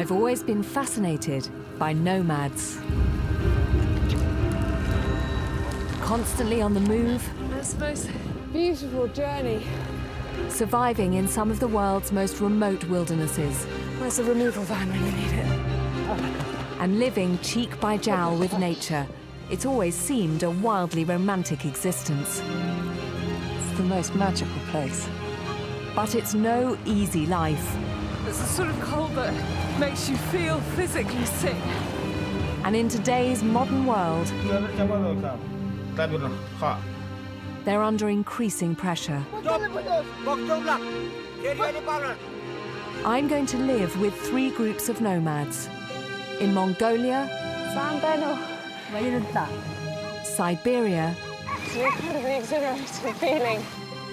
I've always been fascinated by nomads. Constantly on the move. That's the most beautiful journey. Surviving in some of the world's most remote wildernesses. Where's the removal van when you need it? And living cheek by jowl with nature. It's always seemed a wildly romantic existence. It's the most magical place. But it's no easy life. It's a sort of cold that makes you feel physically sick. And in today's modern world, they're under increasing pressure. I'm going to live with 3 groups of nomads. In Mongolia, Siberia, It's an incredibly exhilarating feeling.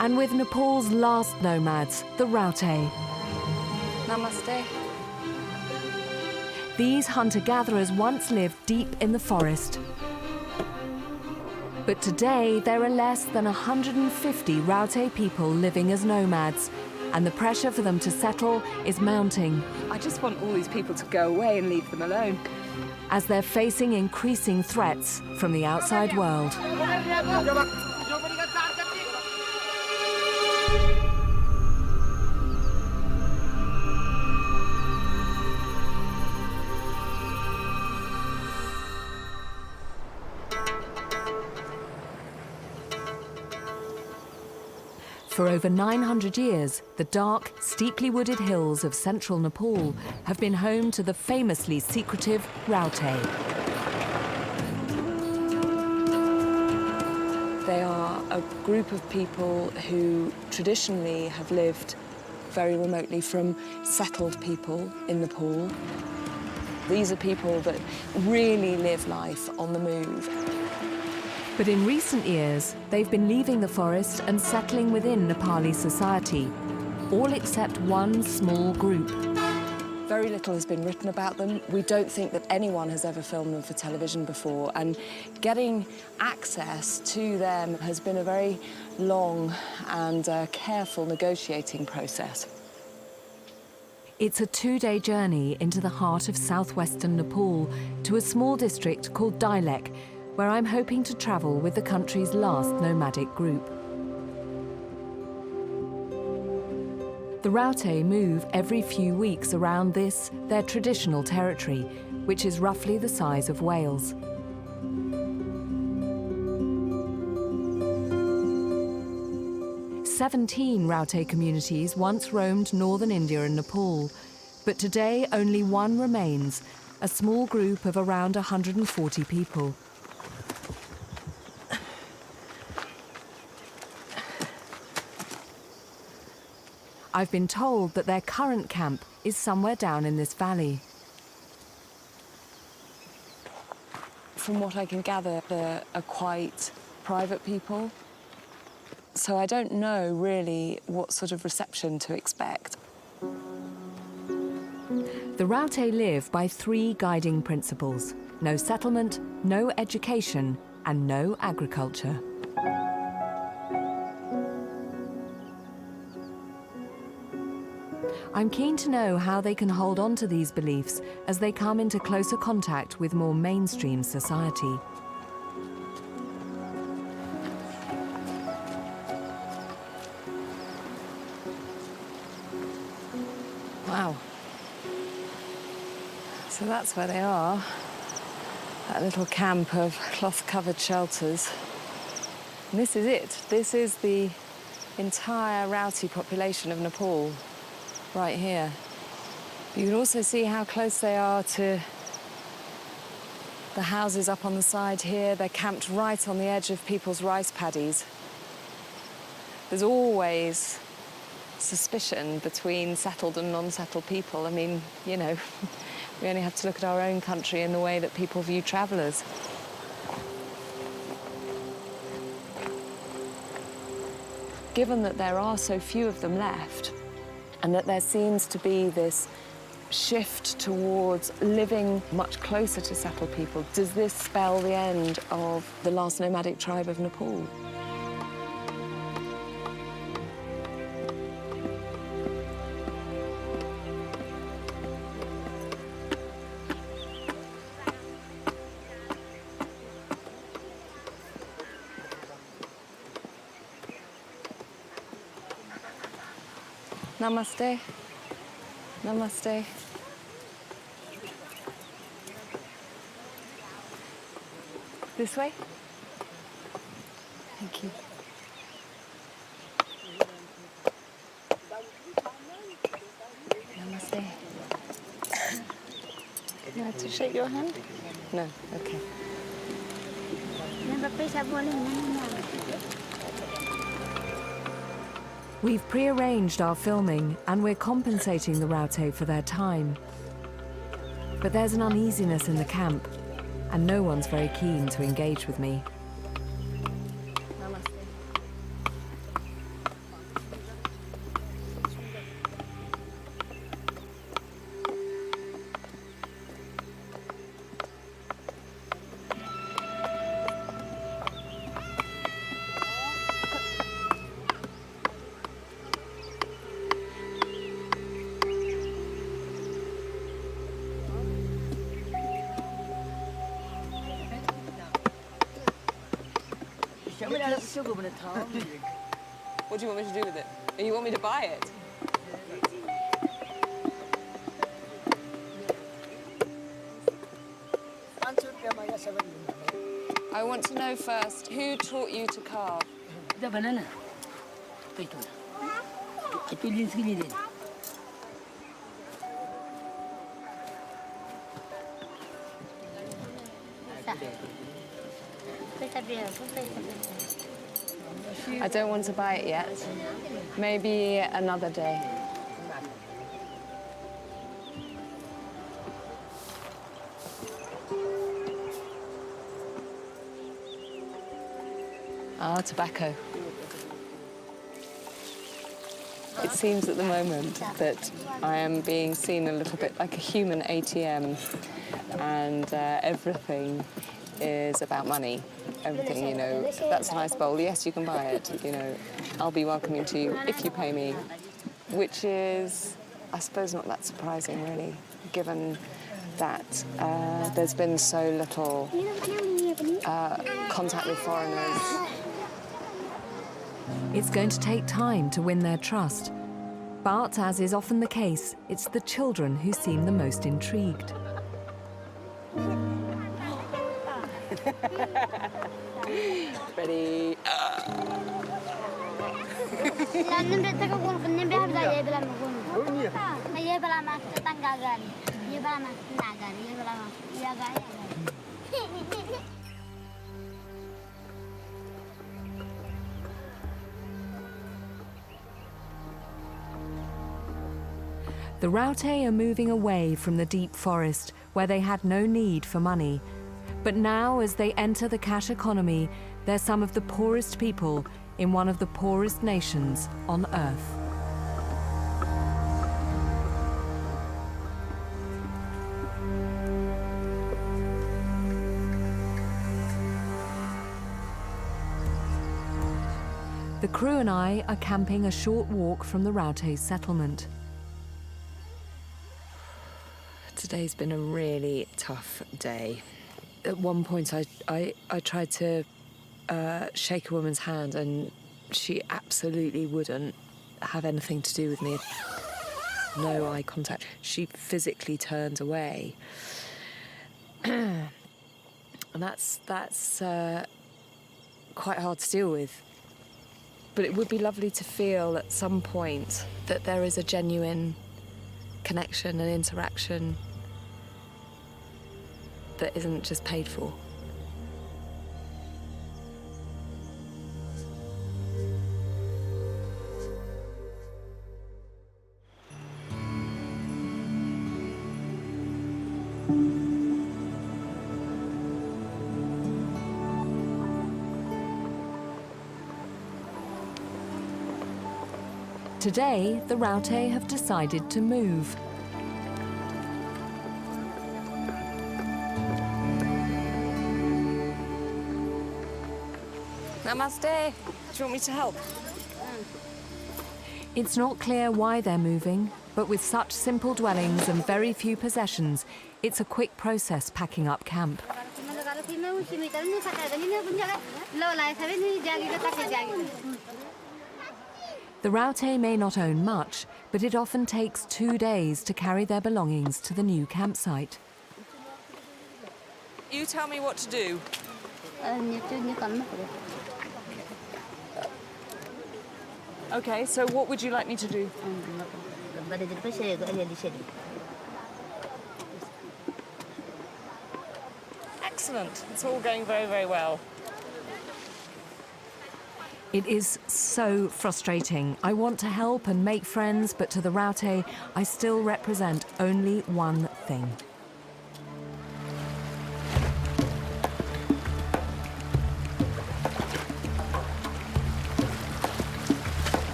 and with Nepal's last nomads, the Raute. Namaste. These hunter-gatherers once lived deep in the forest. But today, there are less than 150 Raute people living as nomads, and the pressure for them to settle is mounting I just want all these people to go away and leave them alone. as they're facing increasing threats from the outside world. For over 900 years, the dark, steeply wooded hills of central Nepal have been home to the famously secretive Raute. They are a group of people who traditionally have lived very remotely from settled people in Nepal. These are people that really live life on the move. But in recent years, they've been leaving the forest and settling within Nepali society, all except one small group. Very little has been written about them. We don't think that anyone has ever filmed them for television before, and getting access to them has been a very long and careful negotiating process. It's a 2-day journey into the heart of southwestern Nepal to a small district called Dilek, where I'm hoping to travel with the country's last nomadic group. The Raute move every few weeks around this, their traditional territory, which is roughly the size of Wales. "17 Raute communities once roamed northern India and Nepal, but today only one remains, a small group of around 140 people. I've been told that their current camp is somewhere down in this valley. From what I can gather, they are quite private people. So I don't know really what sort of reception to expect. The Raute live by 3 guiding principles: no settlement, no education, and no agriculture. I'm keen to know how they can hold on to these beliefs as they come into closer contact with more mainstream society. Wow. So that's where they are, that little camp of cloth-covered shelters. And this is it. This is the entire Raute population of Nepal, right here. But you can also see how close they are to the houses up on the side here. They're camped right on the edge of people's rice paddies. There's always suspicion between settled and non-settled people. I mean, you know, we only have to look at our own country and the way that people view travellers. Given that there are so few of them left, and that there seems to be this shift towards living much closer to settled people, does this spell the end of the last nomadic tribe of Nepal? Namaste. Namaste. This way? Thank you. Namaste. You have to shake your hand? No, okay. We've pre-arranged our filming and we're compensating the Raute for their time. But there's an uneasiness in the camp and no one's very keen to engage with me. Namaste. What do you want me to do with it? And you want me to buy it? I want to know first, who taught you to carve? The banana. I don't want to buy it yet. Maybe another day. Ah, tobacco. It seems at the moment that I am being seen a little bit like a human ATM, and everything is about money. Everything, you know, that's a nice bowl, yes, you can buy it, you know, I'll be welcoming to you if you pay me, which is, I suppose, not that surprising, really, given that there's been so little contact with foreigners. It's going to take time to win their trust. But, as is often the case, it's the children who seem the most intrigued. Ready? The Raute are moving away from the deep forest where they had no need for money. But now, as they enter the cash economy, they're some of the poorest people in one of the poorest nations on Earth. The crew and I are camping a short walk from the Raute settlement. Today's been a really tough day. At one point, I tried to shake a woman's hand, and she absolutely wouldn't have anything to do with me. No eye contact. She physically turned away, and that's quite hard to deal with. But it would be lovely to feel at some point that there is a genuine connection and interaction that isn't just paid for. Today, the Raute have decided to move. Namaste. Do you want me to help? It's not clear why they're moving, but with such simple dwellings and very few possessions, it's a quick process packing up camp. The Raute may not own much, but it often takes 2 days to carry their belongings to the new campsite. You tell me what to do. Okay, so what would you like me to do? Excellent. It's all going very, very well. It is so frustrating. I want to help and make friends, but to the Raute, I still represent only one thing.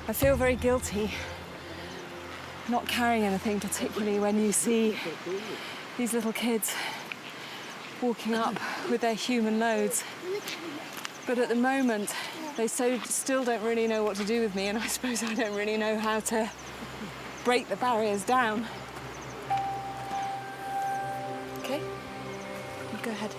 I feel very guilty not carrying anything, particularly when you see these little kids walking up with their human loads. But at the moment, they still don't really know what to do with me, and I suppose I don't really know how to break the barriers down. Okay, you go ahead.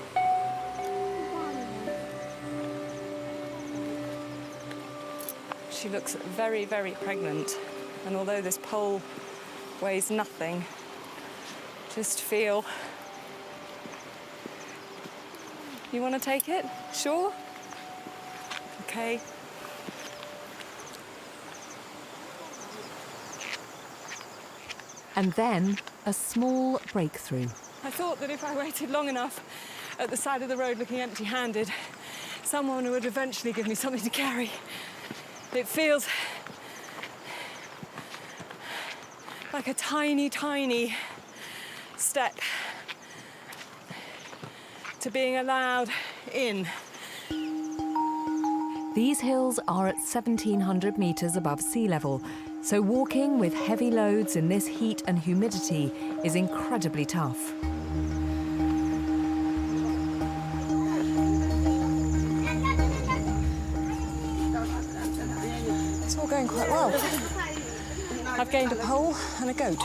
She looks very, very pregnant, and although this pole weighs nothing, just feel... You want to take it? Sure? Okay. And then a small breakthrough. I thought that if I waited long enough at the side of the road looking empty-handed, someone would eventually give me something to carry. It feels like a tiny, tiny step to being allowed in. These hills are at 1,700 meters above sea level, so walking with heavy loads in this heat and humidity is incredibly tough. It's all going quite well. I've gained a pole and a goat.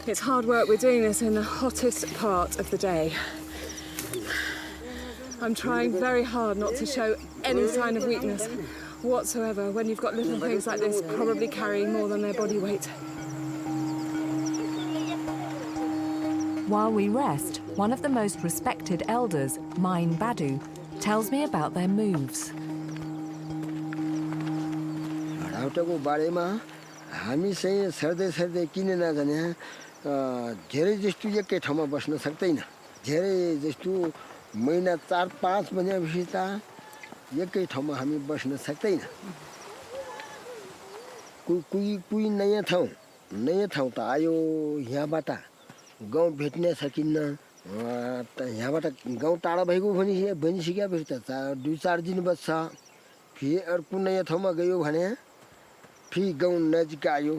It's hard work. We're doing this in the hottest part of the day. I'm trying very hard not to show any sign of weakness whatsoever when you've got little things like this probably carrying more than their body weight. While we rest, one of the most respected elders, Mine Badu, tells me about their moves. राउटेको बारेमा हामी चाहिँ सर्दै सर्दै किन नजाने धेरै जस्तो एकै ठाउँमा बस्न सक्दैन धेरै जस्तो महिना 4-5 महिनापछि त एकै ठाउँमा हामी बस्न सक्दैन कुई नयाँ ठाउँ त आयो यहाँबाट गाउँ भेट्न सकिन्न त यहाँबाट गाउँ टाढा भएको भनिसकेपछि त 2-4 दिन बस्छ फेरि अर्को नयाँ ठाउँमा गयो भने फेरि गाउँ नजिक आयो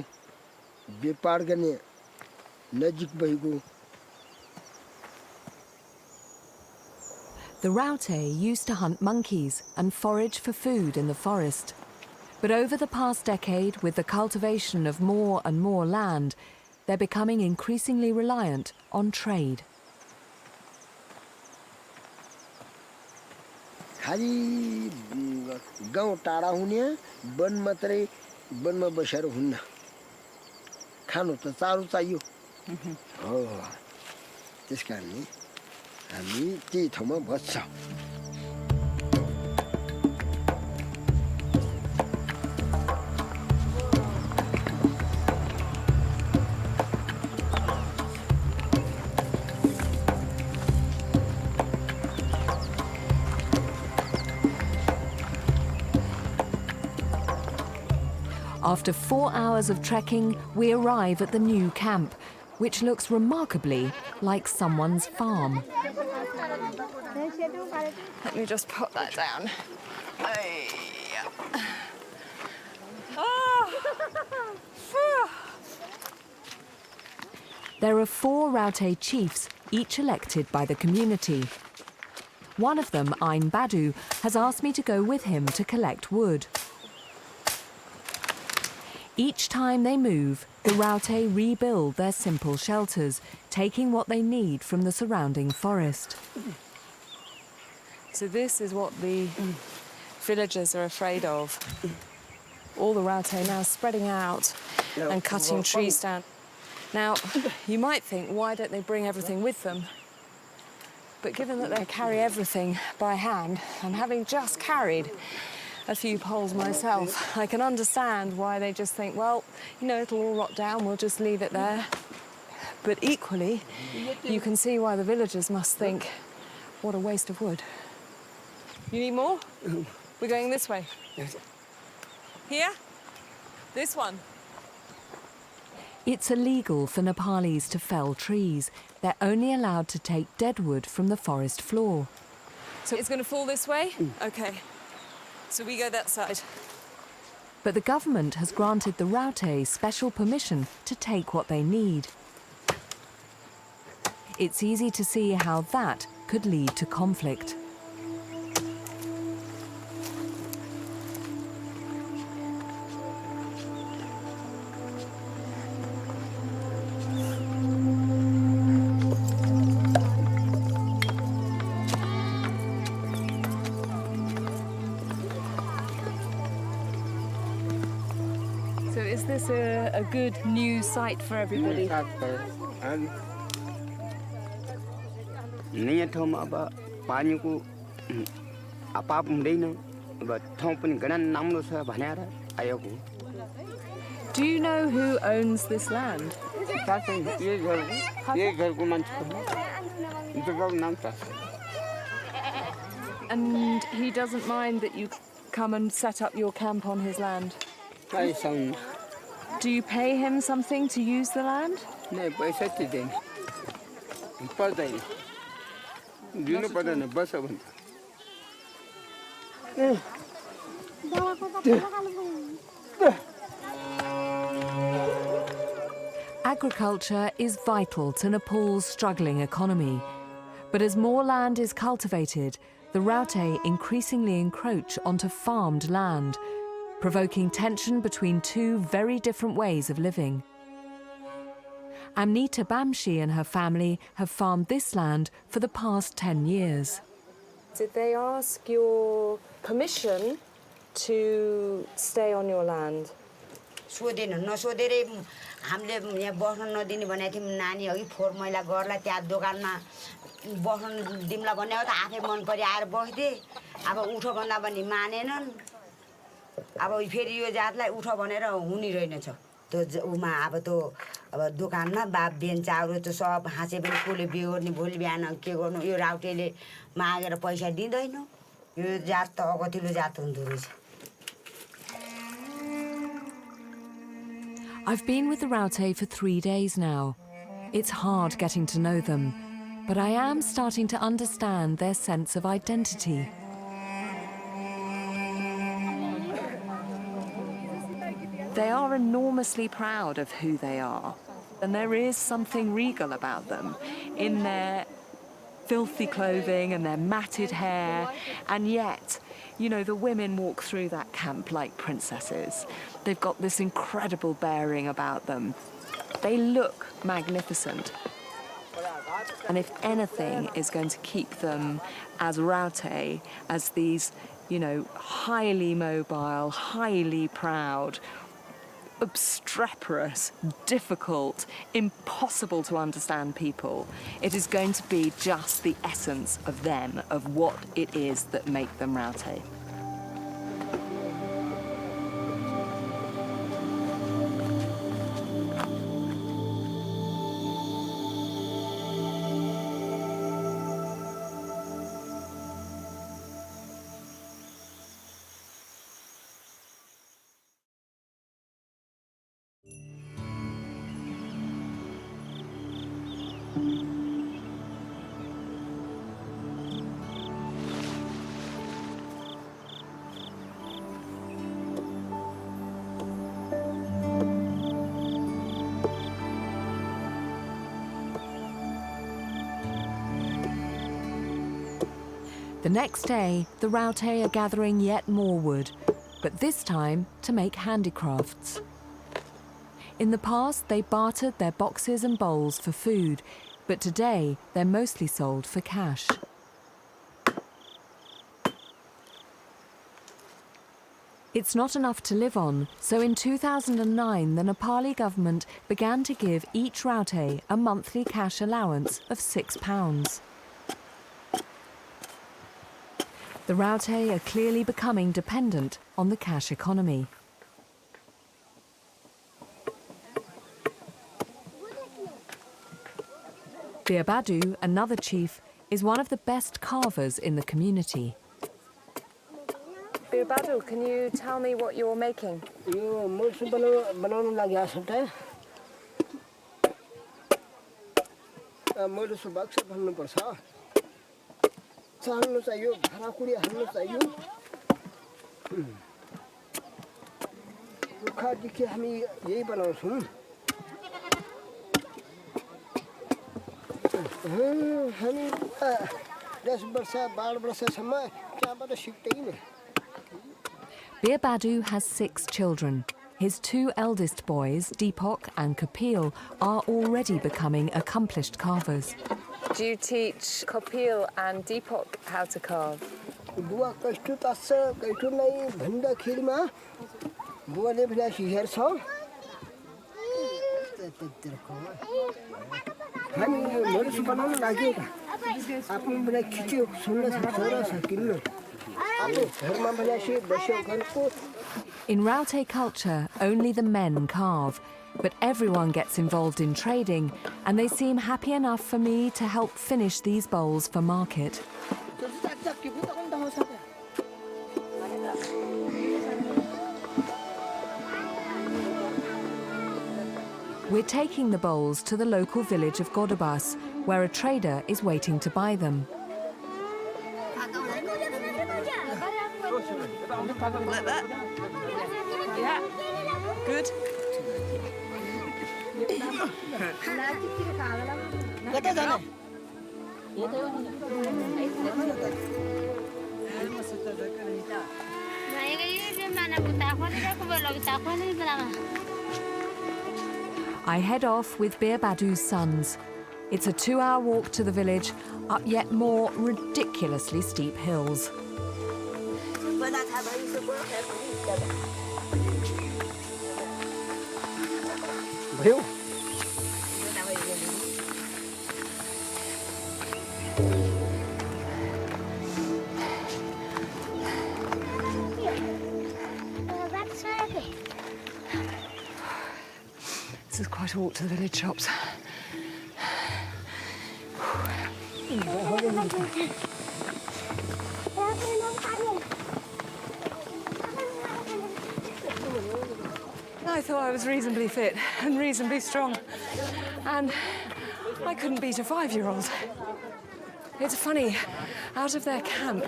व्यापार गर्ने नजिक भएको. The Raute used to hunt monkeys and forage for food in the forest. But over the past decade, with the cultivation of more and more land, they're becoming increasingly reliant on trade. खाली गाउँ टाढा हुने one मात्रै वनमा बसेर हुन्न खानु त चारो चाहियो हो त्यसकारण हामी त्यही ठाउँमा बस्छौँ. After 4 hours of trekking, we arrive at the new camp, which looks remarkably like someone's farm. Let me just put that down. Oh. There are 4 Raute chiefs, each elected by the community. One of them, Ain Badu, has asked me to go with him to collect wood. Each time they move, the Raute rebuild their simple shelters, taking what they need from the surrounding forest. So this is what the villagers are afraid of. All the Raute now spreading out and cutting trees down. Now, you might think, why don't they bring everything with them? But given that they carry everything by hand, and having just carried a few poles myself, I can understand why they just think, well, you know, it'll all rot down, we'll just leave it there. But equally, you can see why the villagers must think, what a waste of wood. You need more? We're going this way. Here? This one? It's illegal for Nepalis to fell trees. They're only allowed to take dead wood from the forest floor. So it's going to fall this way? Okay. So we go that side. But the government has granted the Raute special permission to take what they need. It's easy to see how that could lead to conflict. So is this a good new site for everybody? नयाँ ठाउँमा अब पानीको अभाव हुँदैन अब ठाउँ पनि घना राम्रो छ भनेर आएको Do you know who owns this land? यही घरको मान्छे जग्गाको नाम थाहा छ And he doesn't mind that you come and set up your camp on his land? पैसा Do you pay him something to use the land? नै पैसा दिँदैन पर्दैन दिनु पर्दैन बस भन्छ Agriculture is vital to Nepal's struggling economy. But as more land is cultivated, the Raute increasingly encroach onto farmed land, provoking tension between two very different ways of living. Amnita Bamshi and her family have farmed this land for the past 10 years. Did they ask your permission to stay on your land? सोधेन नसोधेरै हामीले यहाँ बस्न नदिने भनेको थियौँ नानी अघि फोहोर मैला गर्ला त्यहाँ दोकानमा बस्न दिमला भन्ने हो त आफै मन परि आएर बस्दे अब उठो भन्दा पनि मानेनन् अब फेरि यो जातलाई उठो भनेर हुने रहेनछ त्यो उमा अब त्यो अब दोकानमा बाप बेन्चाहरू त सब हाँसे पनि कसले बिहे गर्ने भोलि बिहान के गर्नु यो राउटेले मागेर पैसा दिँदैन यो जात त अगतिलो जात हुँदो रहेछ I've been with the Raute for 3 days now. It's hard getting to know them, but I am starting to understand their sense of identity. They are enormously proud of who they are, and there is something regal about them in their filthy clothing and their matted hair, and yet, you know, the women walk through that camp like princesses. They've got this incredible bearing about them. They look magnificent. And if anything is going to keep them as Raute, as these, you know, highly mobile, highly proud, obstreperous, difficult, impossible to understand people, it is going to be just the essence of them, of what it is that make them Raute. The next day, the Raute are gathering yet more wood, but this time to make handicrafts. In the past, they bartered their boxes and bowls for food, but today they're mostly sold for cash. It's not enough to live on, so in 2009 the Nepali government began to give each Raute a monthly cash allowance of £6. The Raute are clearly becoming dependent on the cash economy. Bir Badu, another chief, is one of the best carvers in the community. Bir Badu, can you tell me what you're making? यो मुर्सु बनाउनु लागि आसन्ता मुर्सु बक्स भन्नुपर्छ चाल्नु चाहियो भाँडाकुडी हाल्नु चाहियो रुखादेखि हामी यही बनाउँछौँ हामी 10 वर्ष 12 वर्षसम्म त्यहाँबाट सिक्दैन Bir Badu has 6 children. His 2 eldest boys, Deepak and Kapil, are already becoming accomplished carvers. Do you teach Kapil and Deepak how to carve? बुवा कस्तो तास्छ कस्तो नै भन्दाखेरिमा बुवाले फेरि हेर्छ हामी यो मुर्सु बनाउन लाग्यो आफ्नो पनि खिच्यो सुन्न सक्छ र सकिन्न In Raute culture, only the men carve, but everyone gets involved in trading, and they seem happy enough for me to help finish these bowls for market. We're taking the bowls to the local village of Godabas, where a trader is waiting to buy them. Like that? Yeah. Good. I head off with Bir Badu's sons. It's a 2-hour walk to the village, up yet more ridiculously steep hills. भयो This is quite a walk to the village shops. I thought I was reasonably fit and reasonably strong, and I couldn't beat a 5-year-old. It's funny, out of their camp,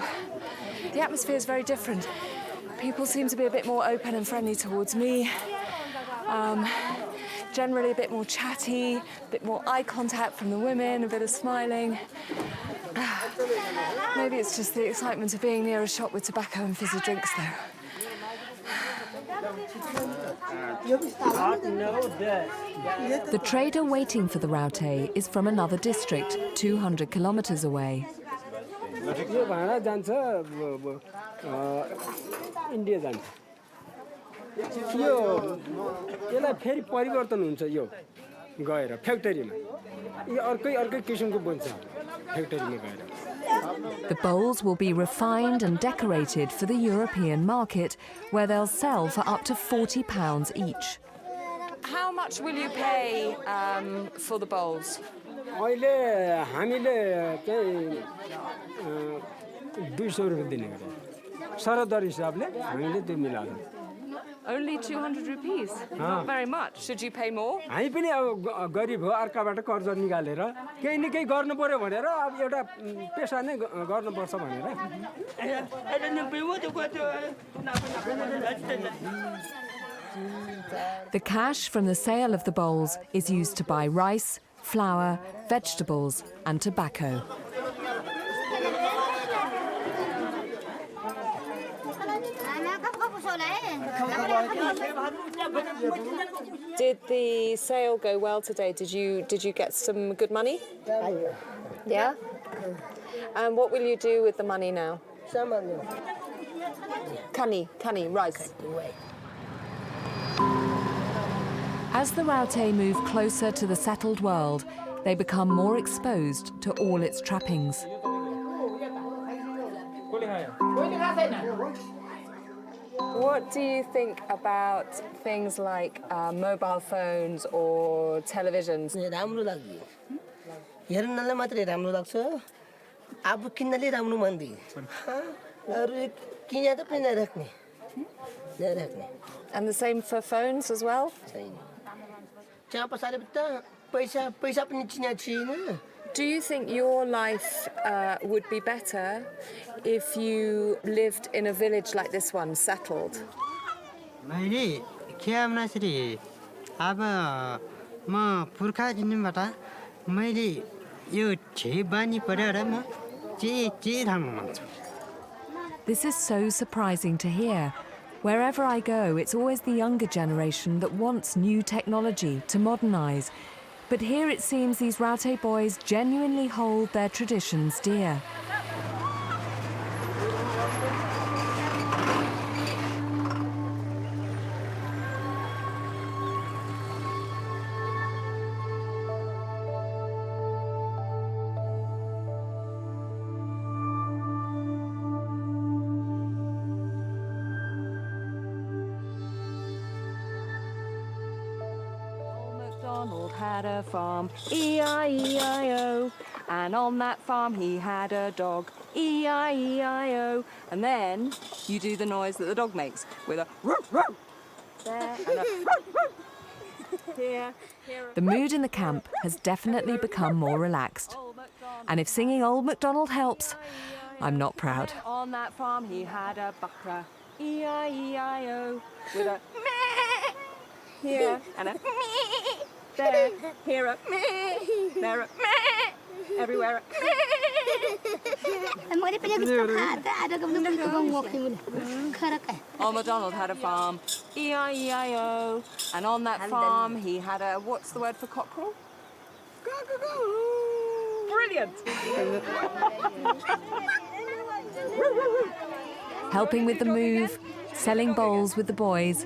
the atmosphere is very different. People seem to be a bit more open and friendly towards me. Generally a bit more chatty, a bit more eye contact from the women, a bit of smiling. Maybe it's just the excitement of being near a shop with tobacco and fizzy drinks, though. The trader waiting for the Raute is from another district, 200 kilometers away. यो भाडा जान्छ India जान्छ यो यसलाई फेरि परिवर्तन हुन्छ यो गएर फ्याक्ट्रीमा यो अर्कै किसिमको बन्छ फ्याक्ट्रीमा गएर The bowls will be refined and decorated for the European market, where they'll sell for up to £40 each. How much will you pay for the bowls? अहिले हामीले चाहिँ 200 रुपैयाँ दिने गरे सरदर हिसाबले हामीले त्यो मिलाउँछौँ Only 200 rupees? Not very much. Should you pay more? हामी पनि अब गरिब हो अर्काबाट कर्ज निकालेर केही न केही गर्नु पर्यो भनेर अब एउटा पेसा नै गर्नुपर्छ भनेर The cash from the sale of the bowls is used to buy rice, flour, vegetables and tobacco. Did the sale go well today? Did you get some good money? Yeah? And what will you do with the money now? Kani, rice. As the Raute move closer to the settled world, they become more exposed to all its trappings. What do you think about things like mobile phones or televisions? राम्रो लाग्यो हेर्नलाई मात्रै राम्रो लाग्छ आफू किन्नले राम्रो मान्दिन अरू किने त पनि नराख्ने And the same for phones as well? छैन त्यहाँ पछाडि त पैसा पनि चिना छैन Do you think your life would be better if you lived in a village like this one, settled? मैले के भन्दाखेरि अब म पुर्खा जिन्दबाट मैले यो छे बानी परेर म जे थाहा मान्छु This is so surprising to hear. Wherever I go, it's always the younger generation that wants new technology to modernise. But here it seems these Raute boys genuinely hold their traditions dear. Donald had a farm, E-I-E-I-O, and on that farm he had a dog, E-I-E-I-O, and then you do the noise that the dog makes with a roof, roof, there, and a roof, roof. Here, The mood in the camp has definitely become more relaxed. And if singing Old MacDonald helps, I'm not proud. on that farm he had a buckra, E-I-E-I-O, with a here, and a there, here a there a everywhere Old MacDonald had a farm, E-I-E-I-O, and on that farm he had a, what's the word for cockerel? Brilliant! Helping with the move, selling bowls with the boys,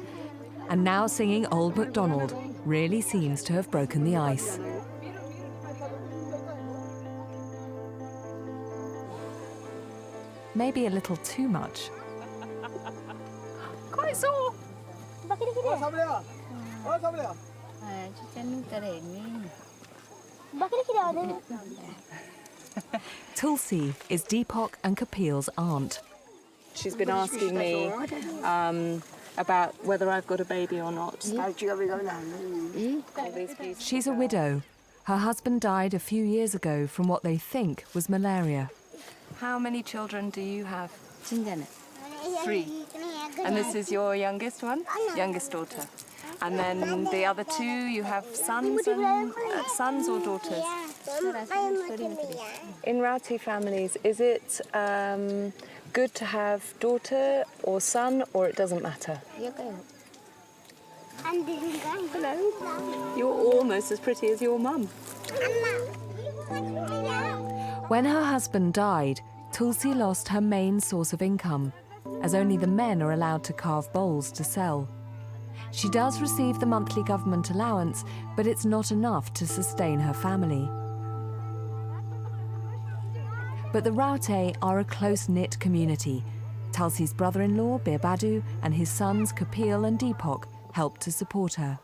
and now singing Old MacDonald really seems to have broken the ice. Maybe a little too much. Quite sore! Tulsi is Deepak and Kapil's aunt. She's been asking me about whether I've got a baby or not. She's a widow. Her husband died a few years ago from what they think was malaria. How many children do you have? 3. And this is your youngest one? Youngest daughter. And then the other 2, you have sons or daughters? In Raute families, is it good to have daughter or son, or it doesn't matter? Hello. You're almost as pretty as your mum. When her husband died, Tulsi lost her main source of income, as only the men are allowed to carve bowls to sell. She does receive the monthly government allowance, but it's not enough to sustain her family. But the Raute are a close-knit community. Tulsi's brother-in-law, Birbadu, and his sons, Kapil and Deepak, help to support her.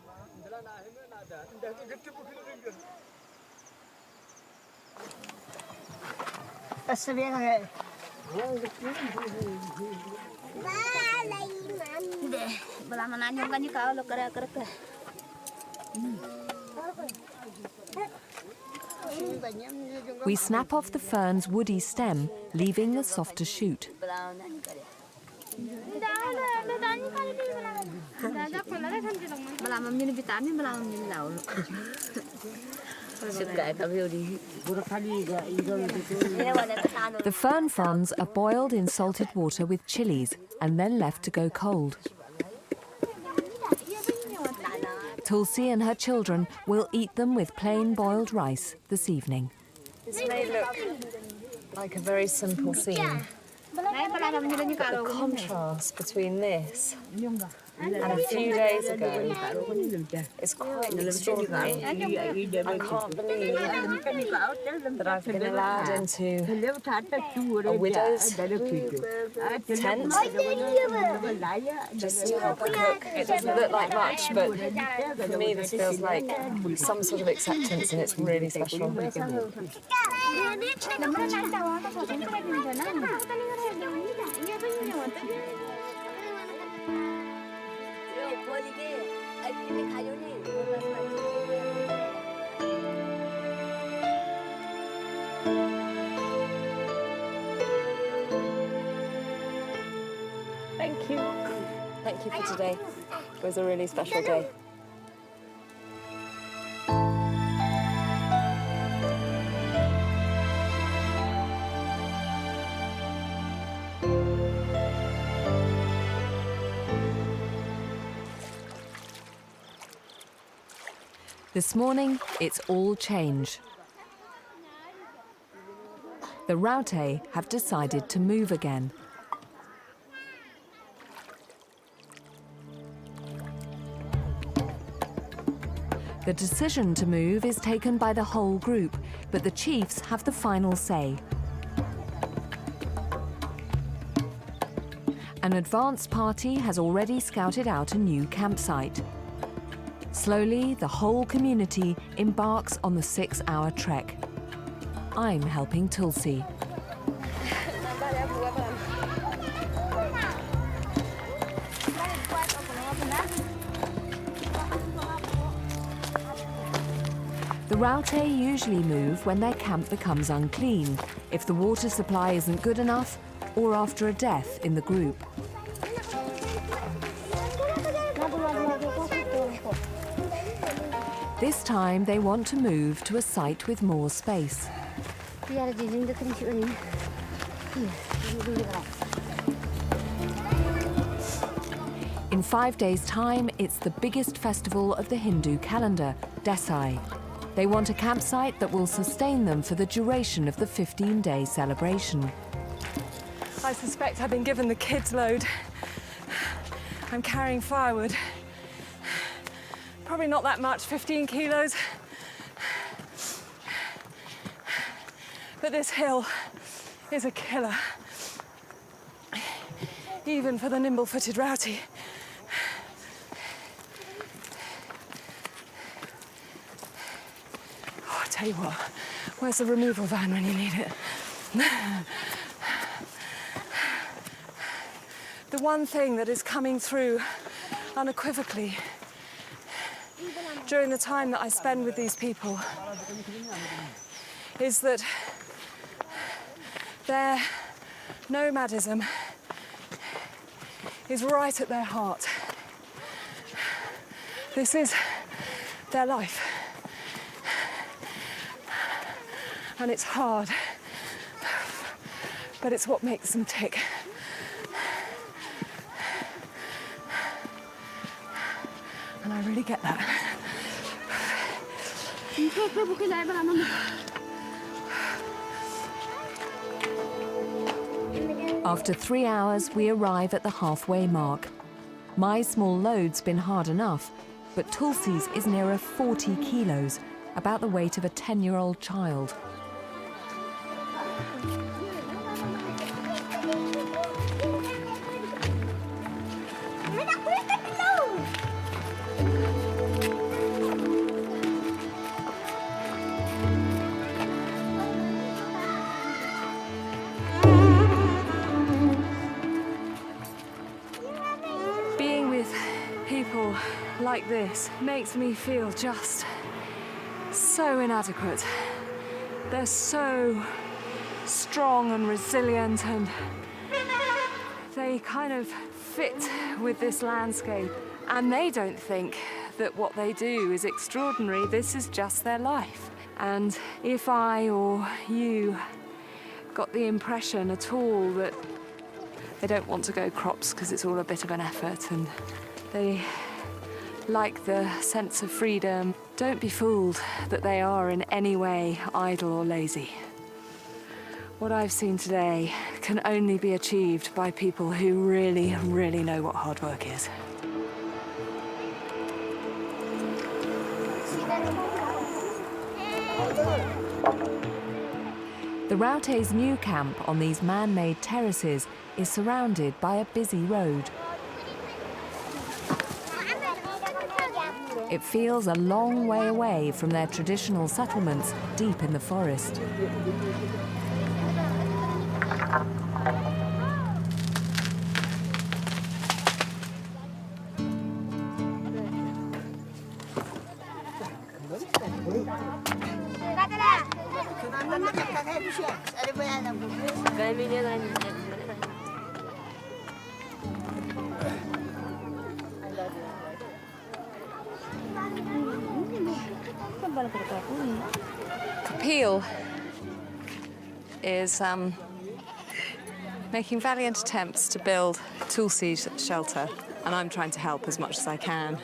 We snap off the fern's woody stem, leaving the softer shoot. The fern fronds are boiled in salted water with chilies and then left to go cold. Tulsi and her children will eat them with plain boiled rice this evening. This may look like a very simple scene, but the contrast between this and a few days ago is quite extraordinary. I can't believe that I've been allowed into a widow's tent just to help her cook. It doesn't look like much, but for me this feels like some sort of acceptance, and it's really special. Thank you. Thank you for today. It was a really special day. This morning, it's all change. The Raute have decided to move again. The decision to move is taken by the whole group, but the chiefs have the final say. An advance party has already scouted out a new campsite. Slowly, the whole community embarks on the 6-hour trek. I'm helping Tulsi. The Raute usually move when their camp becomes unclean, if the water supply isn't good enough, or after a death in the group. This time they want to move to a site with more space. In 5 days' time, it's the biggest festival of the Hindu calendar, Desai. They want a campsite that will sustain them for the duration of the 15-day celebration. I suspect I've been given the kids' load. I'm carrying firewood. Probably not that much, 15 kilos. But this hill is a killer, even for the nimble-footed Raute. Oh, I tell you what, where's the removal van when you need it? The one thing that is coming through unequivocally during the time that I spend with these people is that their nomadism is right at their heart. This is their life. And it's hard, but it's what makes them tick. And I really get that. After 3 hours, we arrive at the halfway mark. My small load's been hard enough, but Tulsi's is nearer 40 kilos, about the weight of a 10-year-old child. Like this makes me feel just so inadequate. They're so strong and resilient, and they kind of fit with this landscape. And they don't think that what they do is extraordinary. This is just their life. And if I or you got the impression at all that they don't want to go crops because it's all a bit of an effort and they like the sense of freedom, don't be fooled that they are in any way idle or lazy. What I've seen today can only be achieved by people who really, really know what hard work is. The Raute's new camp on these man-made terraces is surrounded by a busy road. It feels a long way away from their traditional settlements deep in the forest. Kapil is making valiant attempts to build Tulsi's shelter, and I'm trying to help as much as I can.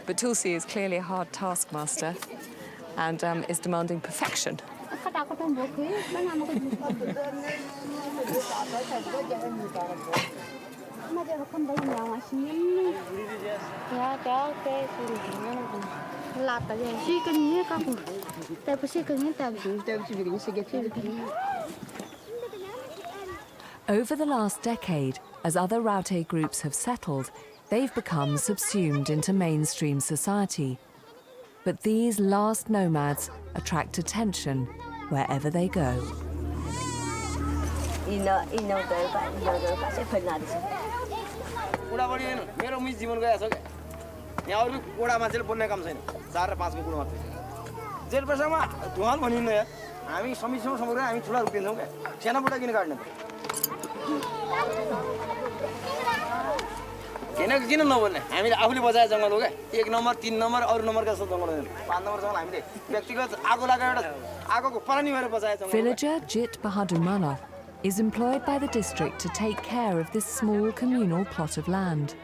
But Tulsi is clearly a hard taskmaster and is demanding perfection. Over the last decade, as other Raute groups have settled, they've become subsumed into mainstream society. But these last nomads attract attention wherever they go. Villager Jit Bahadurmala is employed by the district to take care of this small communal plot of land.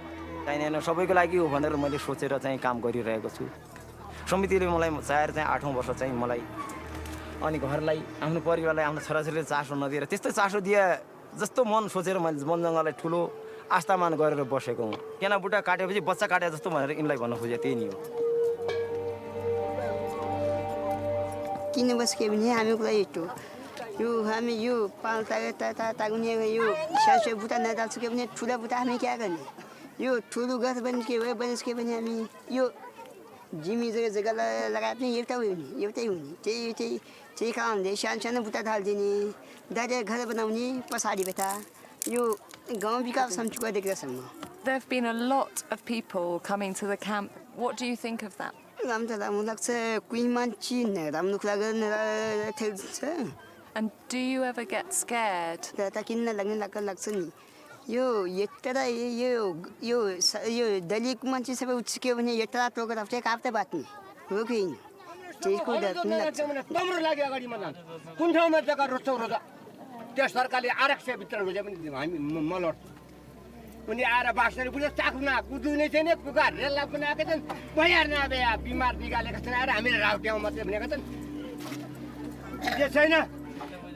आस्थामान गरेर बसेको हुँ केना बुटा काटेपछि बच्चा काटे जस्तो भनेर इनलाई भन्न खोजे त्यही नि हो किन बस्के भने हामीको यस्तो यो हामी यो पाल्ता तागुने यो सासु बुटा नदाल्छु के भने ठुला बुटा हामी के गर्ने यो ठुलो घर बन्छ के हो बन्छ के भने हामी यो जिमी जग्गा लगाए पनि एउटै हुने त्यही कारणले सानो बुटा ढाल्दिने दाइले घर बनाउने पछाडी बेटा यो गाउँ विकास समिति गरेको छ म There have been a lot of people coming to the camp. What do you think of that? राम्रो लाग्छ कुनै मान्छे राम्रो कुरा गर्न थाल्छ And do you ever get scared? त किन्न लाग्छ नि यो यत्रा यो दलित मान्छे सबै उच्चक्यो भने यत्रा टोकेर चाहिँ काप्दै बाट्ने हो कि त्यसको डर पनि लाग्छ राम्रो लाग्यो अगाडि मलाई कुन ठाउँमा जग्गा रोज्छौ रोजा त्यस सरकारले आरक्षण वितरण गरे पनि हामी मलट उनी आएर बास्ने पुरा चाख्न कुदुने छैन कुका रेला पनि आके छन् भइहाल्न अब या बिमार निकालेका छन् आएर हामीले राउट्याउँ मात्रै भनेका छन् के छैन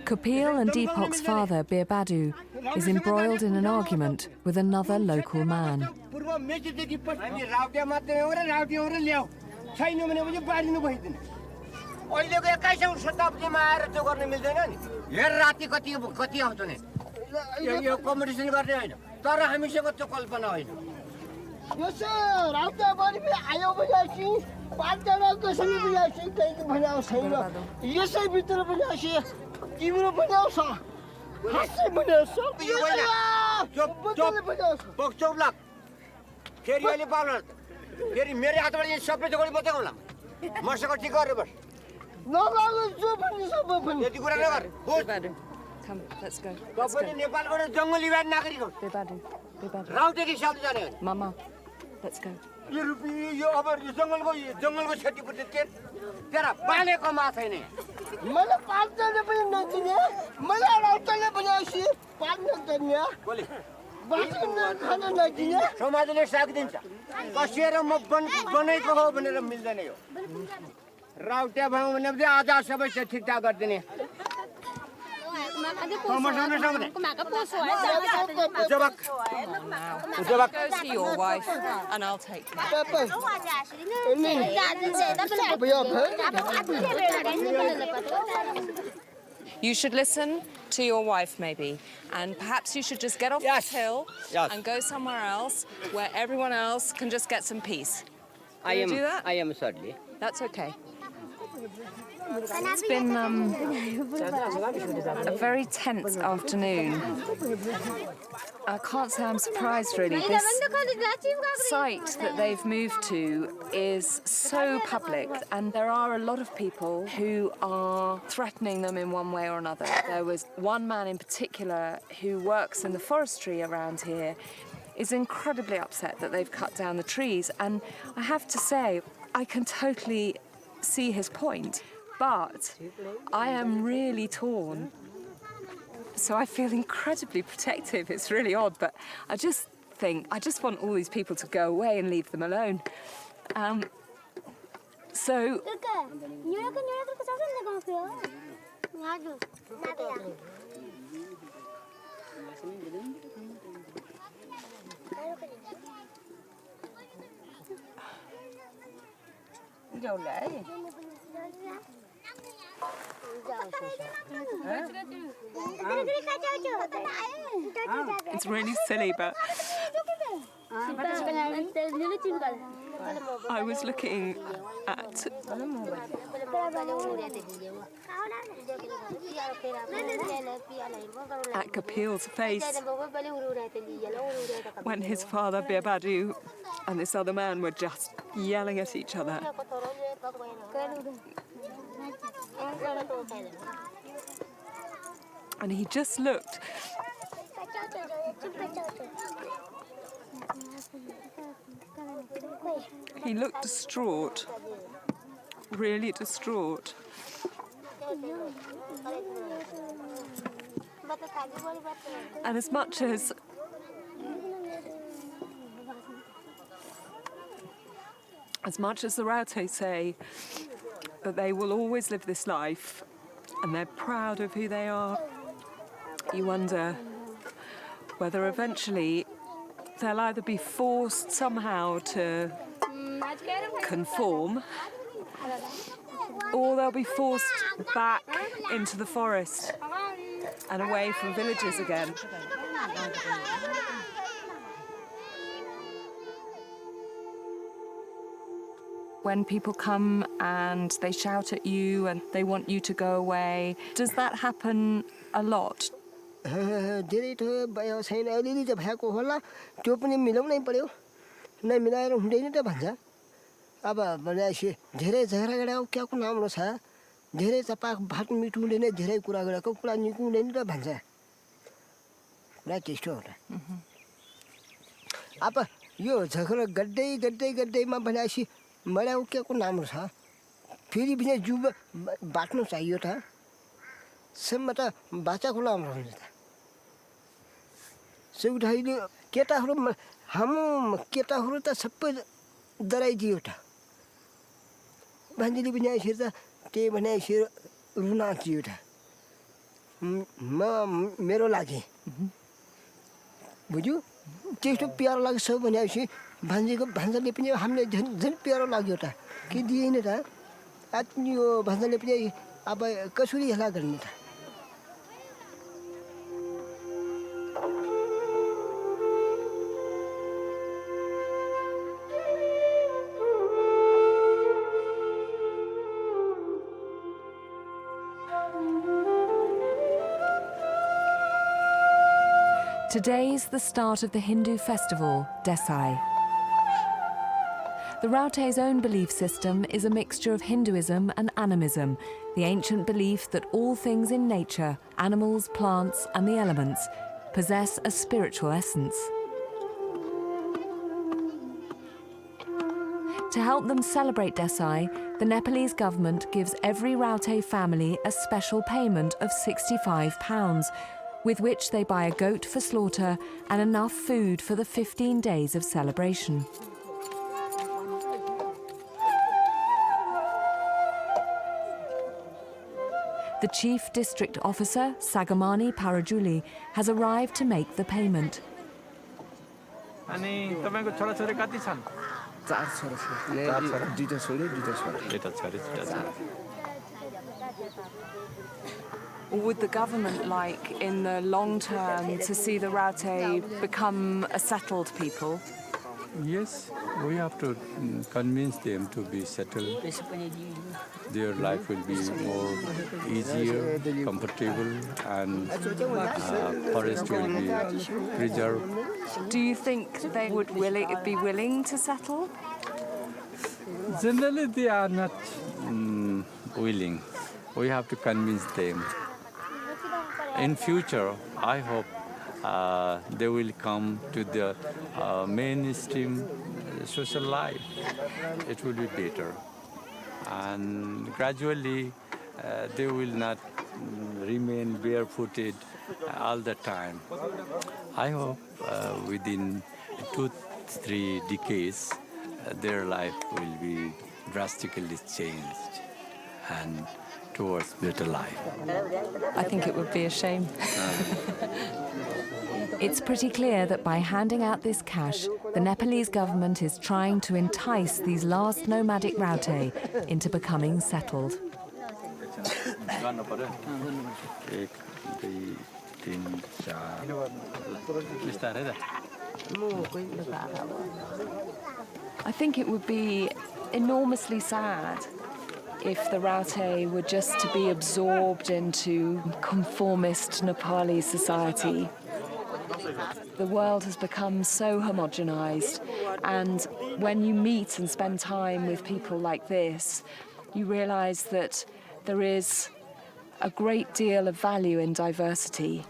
Kapil and Deepok's father, Birbadu, is embroiled in an argument with another local man. तिम्रो बनाउँछ हास्दै बनाउँछ यो होइन चुप लाग फेरि अहिले पाउला फेरि मेरो हातबाट यो सबै जोडी बचाउ होला मसँग ठिक गरेर बस नगाउ जो पनि सबै पनि यति कुरा नगर Come, let's go. तपाईले नेपालबाट जंगली बाड नागरिक हो Birbadu. राउटे कि साथ जाने Mama. Let's go. यो अब यो जङ्गलको क्षतिपूर्ति के तेरा बाले कमा छैन मलाई पाल्दैन पनि नदिने मलाई राउटेले बनाएपछि पाल्न दिने बोले बाँच्न खान नदिने समाजले साथ दिन्छ कसेर म बनेको हो भनेर मिल्दैन यो राउटे भयो भने आज सबै ठिकठाक गरिदिने Go to your wife and I'll take you. You should listen to your wife, maybe, and perhaps you should just get off this hill and go somewhere else where everyone else can just get some peace. I Will you do that? I am sorry. That's okay. It's been a very tense afternoon. I can't say I'm surprised, really. This site that they've moved to is so public, and there are a lot of people who are threatening them in one way or another. There was one man in particular who works in the forestry around here, is incredibly upset that they've cut down the trees, and I have to say, I can totally see his point. But I am really torn. So I feel incredibly protective. It's really odd, but I just want all these people to go away and leave them alone. So... It's really silly, but I was looking at Kapil's face when his father, Birbadu, and this other man were just yelling at each other. And he just looked. He looked distraught, really distraught. And as much as the Raute say that they will always live this life and they're proud of who they are, you wonder whether eventually they'll either be forced somehow to conform or they'll be forced back into the forest and away from villages again. When people come and they shout at you and they want you to go away, does that happen a lot? धेरै त भयो छैन अलिअलि त भएको होला त्यो पनि मिलाउनै पर्यो नमिलाएर हुँदैन त भन्छ अब भनेपछि धेरै झगडा क्याको नाम्रो छ धेरै चपाक भात मिठो हुँदैन धेरै कुरा गरेको कुरा निको हुँदैन त भन्छ र त्यस्तो हो त अब यो झगडा गड्दैमा भनेपछि मलाई क्याको नाम्रो छ फेरि पनि जुब बाट्नु चाहियो त सम्म त बाचाको राम्रो हुन्छ त सेउठाइले केटाहरू हाम्रो केटाहरू त सबै डराइदियो त भान्जीले पनि आइसकेर त त्यही भनेपछि रुन आँटियो त मेरो लागि बुझ्यो त्यस्तो प्यारो लाग्छ भनेपछि भान्जाले पनि हामीले झन् प्यारो लाग्यो त के दिएन त यो भान्जाले पनि अब कसरी हेला गर्ने त Today's the start of the Hindu festival, Desai. The Raute's own belief system is a mixture of Hinduism and animism, the ancient belief that all things in nature, animals, plants, and the elements, possess a spiritual essence. To help them celebrate Desai, the Nepalese government gives every Raute family a special payment of £65, with which they buy a goat for slaughter and enough food for the 15 days of celebration. The chief district officer, Sagamani Parajuli, has arrived to make the payment. Would the government like, in the long term, to see the Raute become a settled people? Yes, we have to convince them to be settled. Their life will be more easier, comfortable, and forest will be preserved. Do you think they would be willing to settle? Generally, they are not willing. We have to convince them. In future, I hope they will come to the mainstream social life. It will be better. And gradually, they will not remain barefooted all the time. I hope within 2-3 decades, their life will be drastically changed and towards better life. I think it would be a shame. It's pretty clear that by handing out this cash, the Nepalese government is trying to entice these last nomadic Raute into becoming settled. I think it would be enormously sad if the Raute were just to be absorbed into conformist Nepali society. The world has become so homogenized, and when you meet and spend time with people like this, you realize that there is a great deal of value in diversity.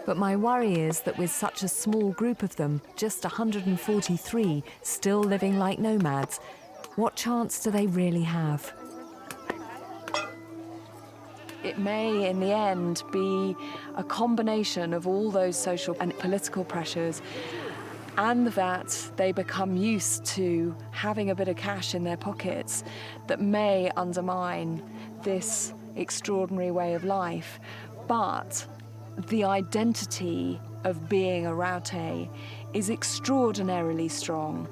But my worry is that with such a small group of them, just 143, still living like nomads, what chance do they really have? It may, in the end, be a combination of all those social and political pressures, and that they become used to having a bit of cash in their pockets that may undermine this extraordinary way of life. But the identity of being a Raute is extraordinarily strong.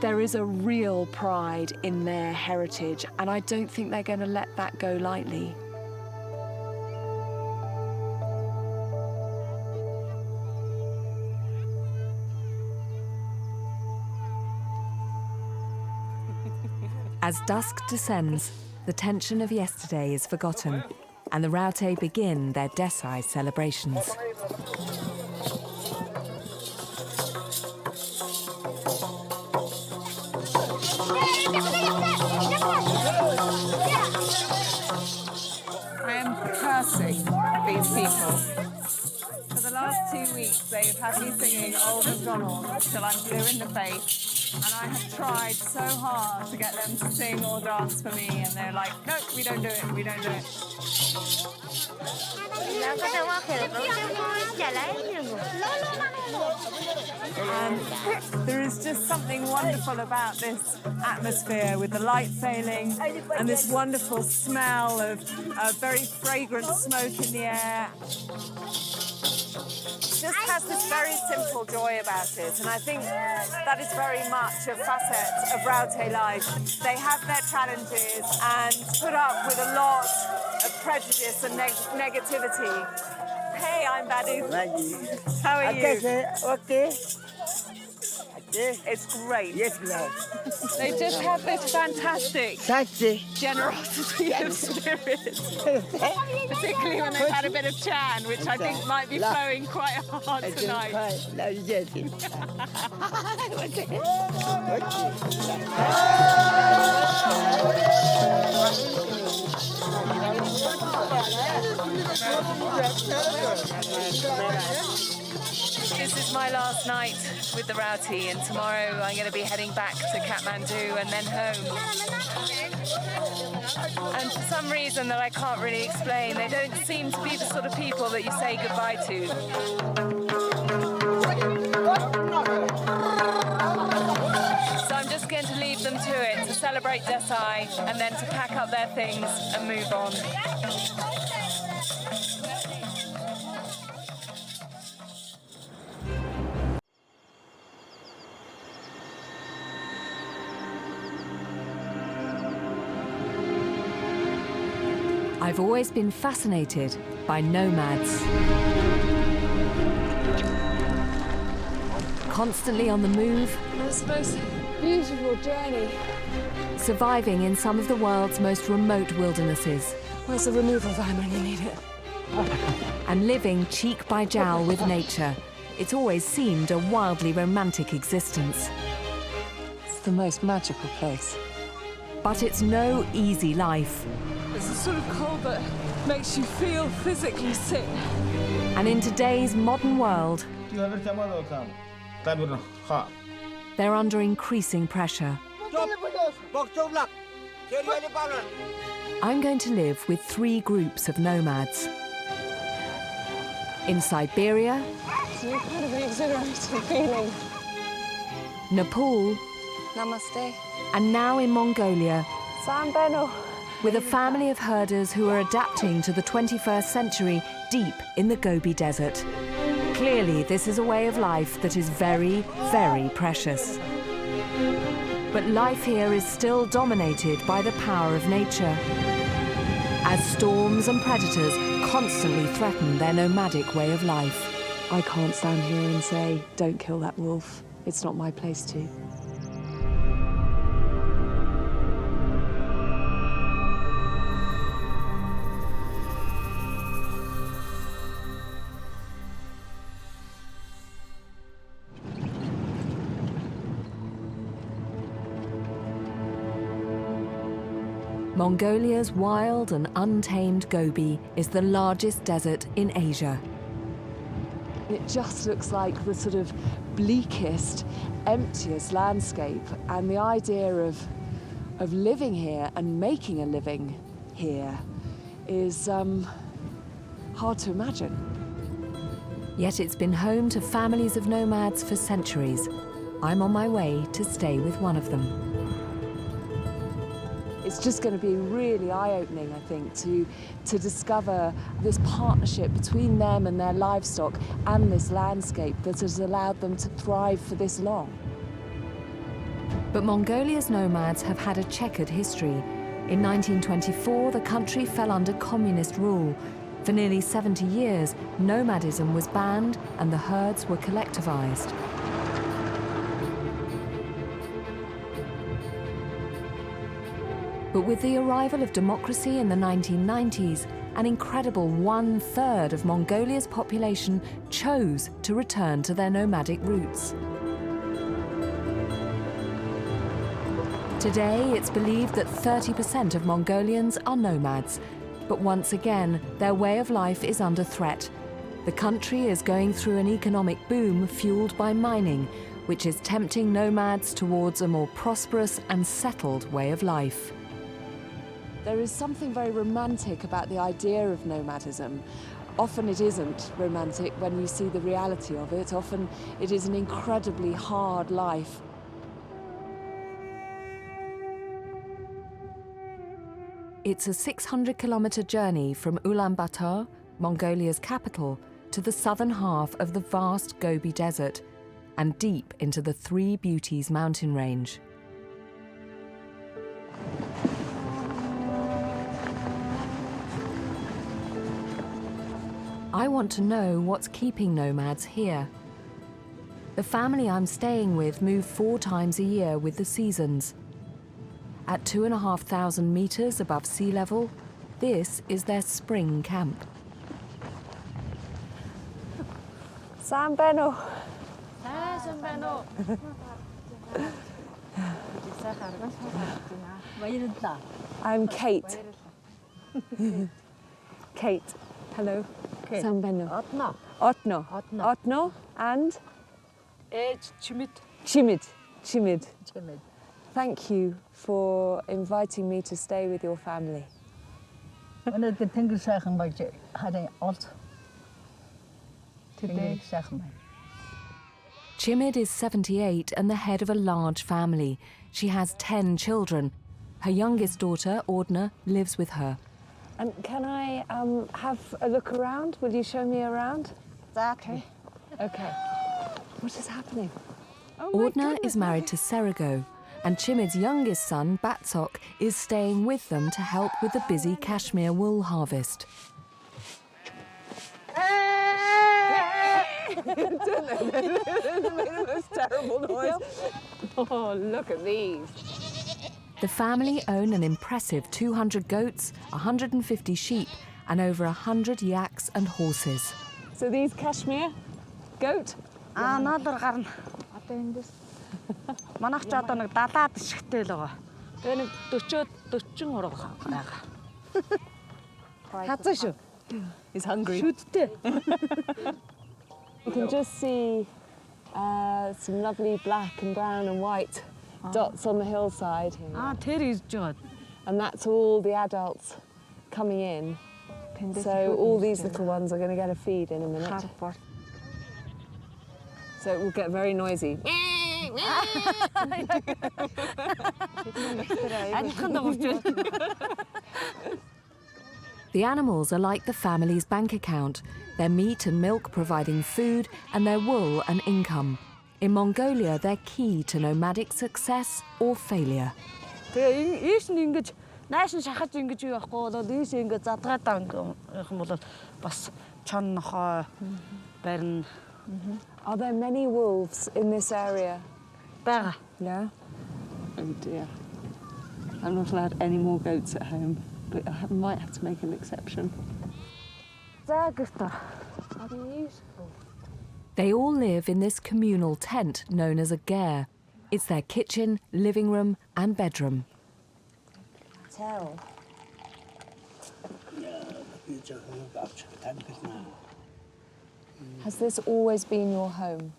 There is a real pride in their heritage, and I don't think they're going to let that go lightly. As dusk descends, the tension of yesterday is forgotten, and the Raute begin their Desai celebrations. I am cursing these people. For the last 2 weeks, they've had me singing Old MacDonald till I'm blue in the face. And I have tried so hard to get them to sing or dance for me, and they're like, no, we don't do it, we don't do it. And there is just something wonderful about this atmosphere with the light failing and this wonderful smell of very fragrant smoke in the air. Just has this very simple joy about it, and I think that is very much a facet of Raute life. They have their challenges and put up with a lot of prejudice and negativity. Hey, I'm Badu. How are you? Okay. It's great. Yes, ma'am. They just have this fantastic generosity of spirit, particularly when they've had a bit of chan, which I think might be flowing quite hard tonight. This This is my last night with the Raute, and tomorrow I'm going to be heading back to Kathmandu and then home. And for some reason that I can't really explain, they don't seem to be the sort of people that you say goodbye to. So I'm just going to leave them to it, to celebrate Desai, and then to pack up their things and move on. I've always been fascinated by nomads. Constantly on the move. It's the most beautiful journey. Surviving in some of the world's most remote wildernesses. Where's the removal van when you need it? And living cheek by jowl with nature. It's always seemed a wildly romantic existence. It's the most magical place. But it's no easy life. It's the sort of cold that makes you feel physically sick. And in today's modern world, they're under increasing pressure. I'm going to live with 3 groups of nomads. In Siberia, It's an incredibly exhilarating feeling. Nepal, Namaste. and now in Mongolia, Sambeno. with a family of herders who are adapting to the 21st century deep in the Gobi Desert. Clearly, this is a way of life that is very, very precious. But life here is still dominated by the power of nature, as storms and predators constantly threaten their nomadic way of life. I can't stand here and say, don't kill that wolf. It's not my place to. Mongolia's wild and untamed Gobi is the largest desert in Asia. It just looks like the sort of bleakest, emptiest landscape, and the idea of living here and making a living here is hard to imagine. Yet it's been home to families of nomads for centuries. I'm on my way to stay with one of them. It's just going to be really eye-opening, I think, to discover this partnership between them and their livestock and this landscape that has allowed them to thrive for this long. But Mongolia's nomads have had a checkered history. In 1924, the country fell under communist rule. For nearly 70 years, nomadism was banned and the herds were collectivized. But with the arrival of democracy in the 1990s, an incredible 1/3 of Mongolia's population chose to return to their nomadic roots. Today, it's believed that 30% of Mongolians are nomads. But once again, their way of life is under threat. The country is going through an economic boom fueled by mining, which is tempting nomads towards a more prosperous and settled way of life. There is something very romantic about the idea of nomadism. Often it isn't romantic when you see the reality of it. Often it is an incredibly hard life. It's a 600-kilometer journey from Ulaanbaatar, Mongolia's capital, to the southern half of the vast Gobi Desert and deep into the Three Beauties mountain range. I want to know what's keeping nomads here. The family I'm staying with move 4 times a year with the seasons. At 2,500 meters above sea level, this is their spring camp. Sambeno. I'm Kate. Kate. Hello. Sambeno. Otno. Otno and? Chimit. Chimid. Thank you for inviting me to stay with your family. Chimid is 78 and the head of a large family. She has 10 children. Her youngest daughter, Ordna, lives with her. And can I have a look around? Will you show me around? Okay. Okay. What is happening? Ordna is married to Serigo, and Chimid's youngest son, Batsok, is staying with them to help with the busy Cashmere wool harvest. They made the most terrible noise. Oh, look at these. The family own an impressive 200 goats, 150 sheep, and over 100 yaks and horses. So these Cashmere goat? Another garden. Манайх ч одоо нэг 70-аад ишгтэй л байгаа. Тэгээ нэг 40-43 байгаа. Хазаа шүү. He's hungry. Шүдтэй. You can just see some lovely black and brown and white dots on the hillside. Тэр ирж байгаа. And that's all the adults coming in. So all these little ones are going to get a feed in a minute. So it will get very noisy. The animals are like the family's bank account, their meat and milk providing food and their wool an income. In Mongolia, they're key to nomadic success or failure. Тэгээ ийш нь ингэж нааш нь шахаж ингэж юу байхгүй болоод ийш ингэж задгаад байгаа юм бол бас чон нохой барин. Are there many wolves in this area? Бага. Yeah. Oh dear. I'm not allowed any more goats at home, but I might have to make an exception. За гэртээ. How beautiful. They all live in this communal tent known as a ger. It's their kitchen, living room and bedroom. Tell. Has this always been your home?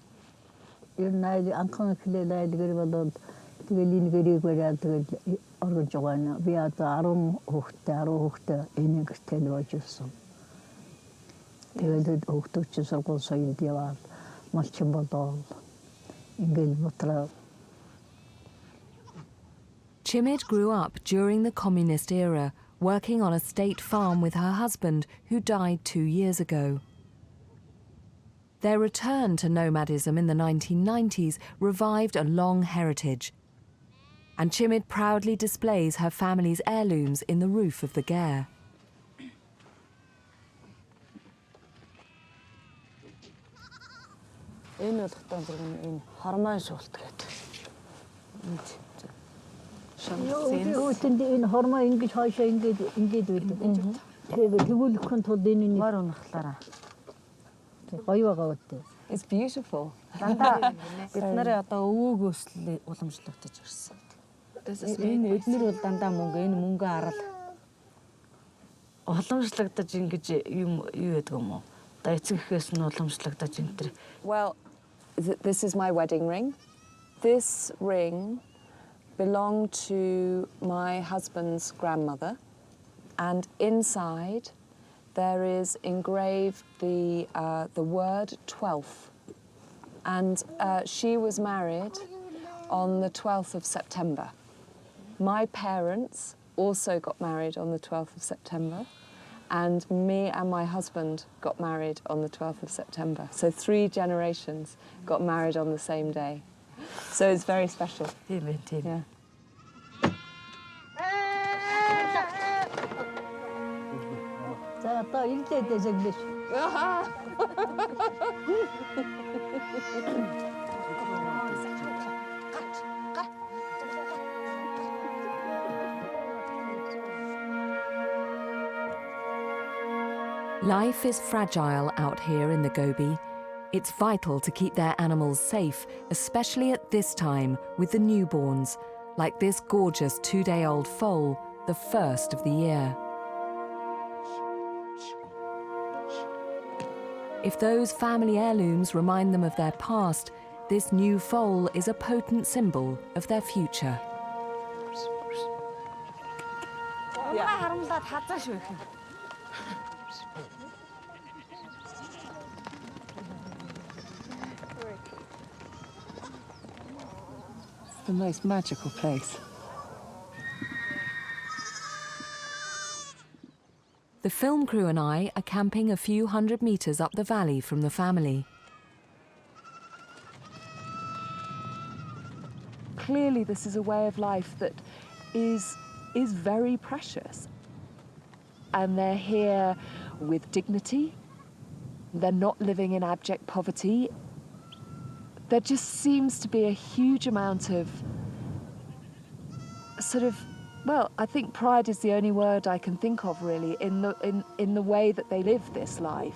Chimid grew up during the communist era, working on a state farm with her husband, who died 2 years ago. Their return to nomadism in the 1990s revived a long heritage, and Chimid proudly displays her family's heirlooms in the roof of the ger. Энэ бол хотон зэрэг энэ хормон шуулт гэдэг. Энэ хормон ингэж хойшоо ингэж байдаг. Тэгээд тэгүүлэхын тулд энэ мөр унахлаараа. Гоё байгаа үстэй. It's beautiful. Дандаа бид нарыг одоо өвөөг өслөө уламжлагдаж ирсэн. Энэ эднэр бол дандаа мөнгө арал уламжлагдаж ингэж юм юу гэдэг юм уу? Одоо эцэг эхээс нь уламжлагдаж энэ төр. Well, this is my wedding ring. This ring belonged to my husband's grandmother, and inside there is engraved the word 12th. And she was married on the 12th of September. My parents also got married on the 12th of September, and me and my husband got married on the 12th of September. So 3 generations got married on the same day. So it's very special. Yeah. Life is fragile out here in the Gobi. It's vital to keep their animals safe, especially at this time with the newborns, like this gorgeous 2-day-old foal, the first of the year. If those family heirlooms remind them of their past, this new foal is a potent symbol of their future. It's the most magical place. The film crew and I are camping a few hundred meters up the valley from the family. Clearly, this is a way of life that is very precious. And they're here with dignity. They're not living in abject poverty. There just seems to be a huge amount of sort of, well, I think pride is the only word I can think of really in the way that they live this life.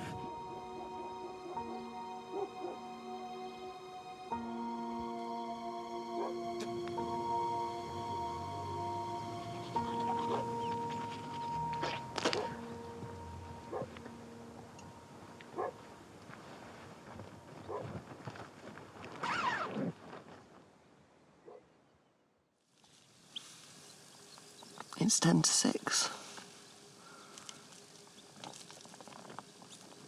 It's 10 to 6.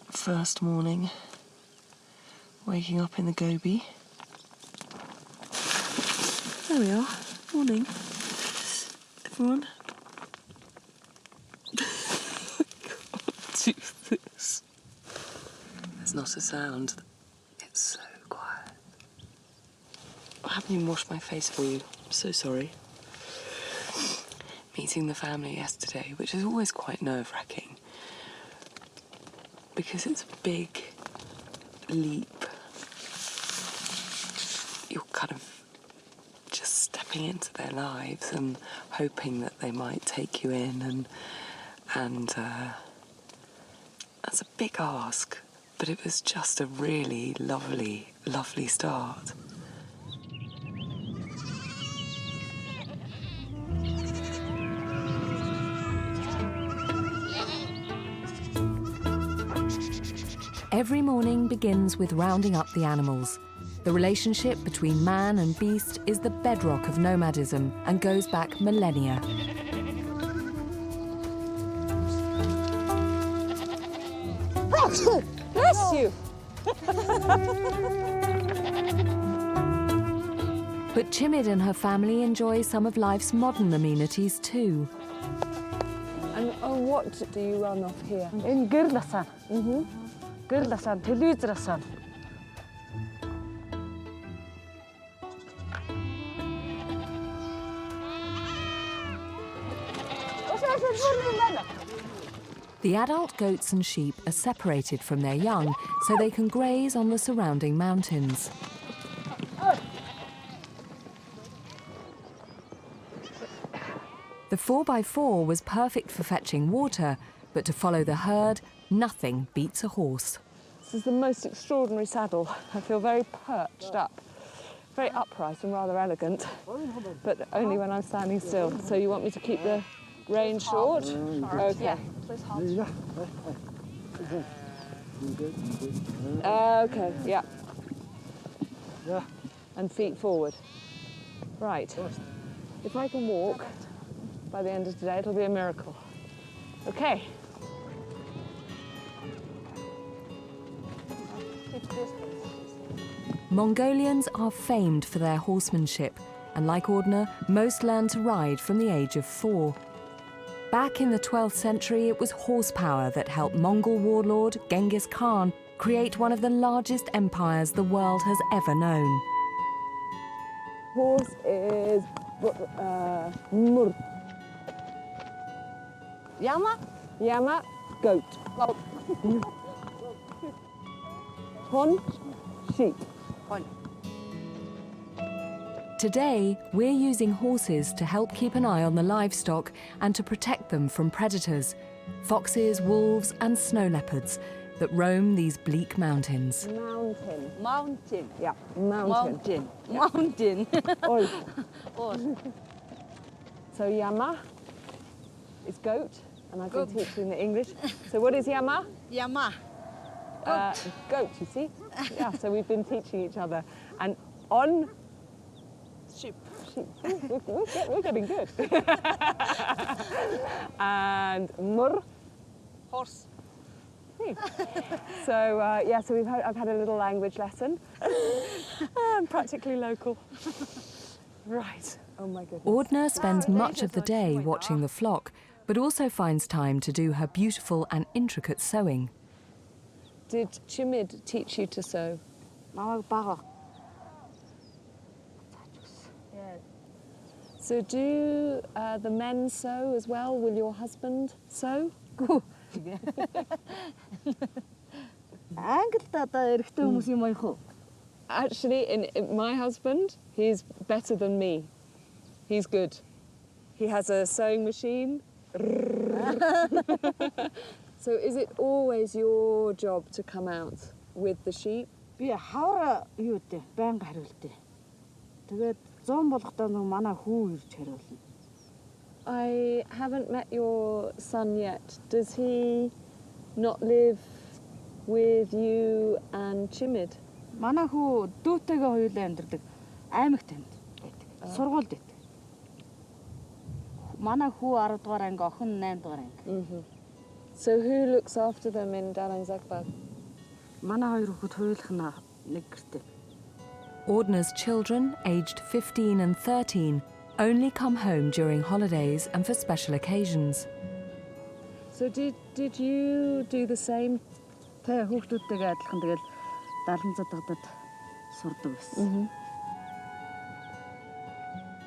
First morning, waking up in the Gobi. There we are. Morning, everyone. I can't do this. There's not a sound. It's so quiet. I haven't even washed my face for you. I'm so sorry. Meeting the family yesterday, which is always quite nerve-wracking because it's a big leap. You're kind of just stepping into their lives and hoping that they might take you in, and that's a big ask, but it was just a really lovely, lovely start. Every morning begins with rounding up the animals. The relationship between man and beast is the bedrock of nomadism and goes back millennia. Bless you! But Chimid and her family enjoy some of life's modern amenities too. And what do you run off here? In Girlasan. Girlasan, Teluzrasan. The adult goats and sheep are separated from their young so they can graze on the surrounding mountains. The 4x4 was perfect for fetching water, but to follow the herd, nothing beats a horse. This is the most extraordinary saddle. I feel very perched up, very upright and rather elegant, but only when I'm standing still. So you want me to keep the rein short? Okay. Okay, yeah. And feet forward. Right. If I can walk by the end of today, it'll be a miracle. Okay. Mongolians are famed for their horsemanship, and like Ordner, most learn to ride from the age of 4. Back in the 12th century, it was horsepower that helped Mongol warlord Genghis Khan create one of the largest empires the world has ever known. Horse is mur. Yama? Yama, goat. Hon, sheep. Today, we're using horses to help keep an eye on the livestock and to protect them from predators, foxes, wolves and snow leopards that roam these bleak mountains. Mountain. Mountain. Yeah, mountain. Mountain. Oi. Oi. So Yama is goat, and I can teach you in the English. So what is Yama? Yama. goat, you see? Yeah, so we've been teaching each other. And on... Sheep. We're getting good. And mur. Horse. So, so I've had a little language lesson. I'm practically local. Right. Oh my goodness. Ordner spends much of the day watching the flock, but also finds time to do her beautiful and intricate sewing. Did Chimid teach you to sew? So do the men sew as well? Will your husband sew? Actually, my husband, he's better than me. He's good. He has a sewing machine. So is it always your job to come out with the sheep? I haven't met your son yet. Does he not live with you and Chimid? So who looks after them in Dalangzakbag? Ordner's children, aged 15 and 13, only come home during holidays and for special occasions. So did you do the same?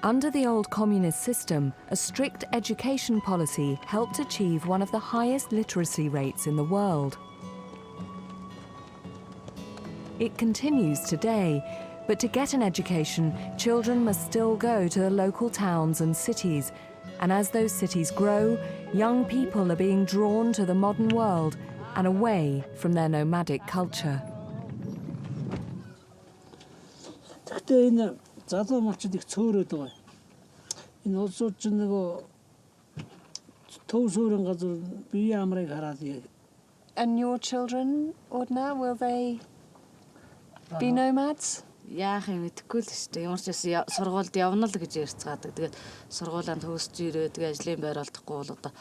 Under the old communist system, a strict education policy helped achieve one of the highest literacy rates in the world. It continues today, but to get an education, children must still go to the local towns and cities. And as those cities grow, young people are being drawn to the modern world and away from their nomadic culture. And your children, Ordner, will they be nomads? Мэдхгүй л шүү дээ. Ямар ч байсан сургуульд явна л гэж ярьцгаадаг. Тэгээд сургуулаа төгсөж ирээд тэгээд ажлын байр олдохгүй бол одоо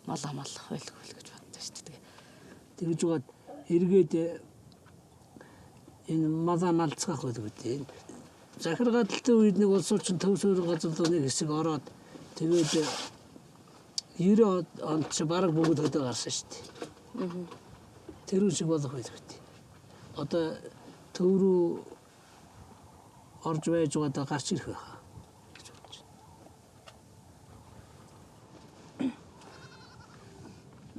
мал хамгаалах байлгүй л гэж боддог шүү дээ. Тэгж жоод эргээд энэ малаа малцгаах байдаг үү. Захир гадалтай үед нэг улс орчин төв суурин газар нэг хэсэг ороод тэгээд 90 онд ч бараг бүгд хөдөө гарсан шүү дээ. Тэр үчиг болох байдаг. Одоо төв рүү орж байж байгаа гарч ирэх байхаа.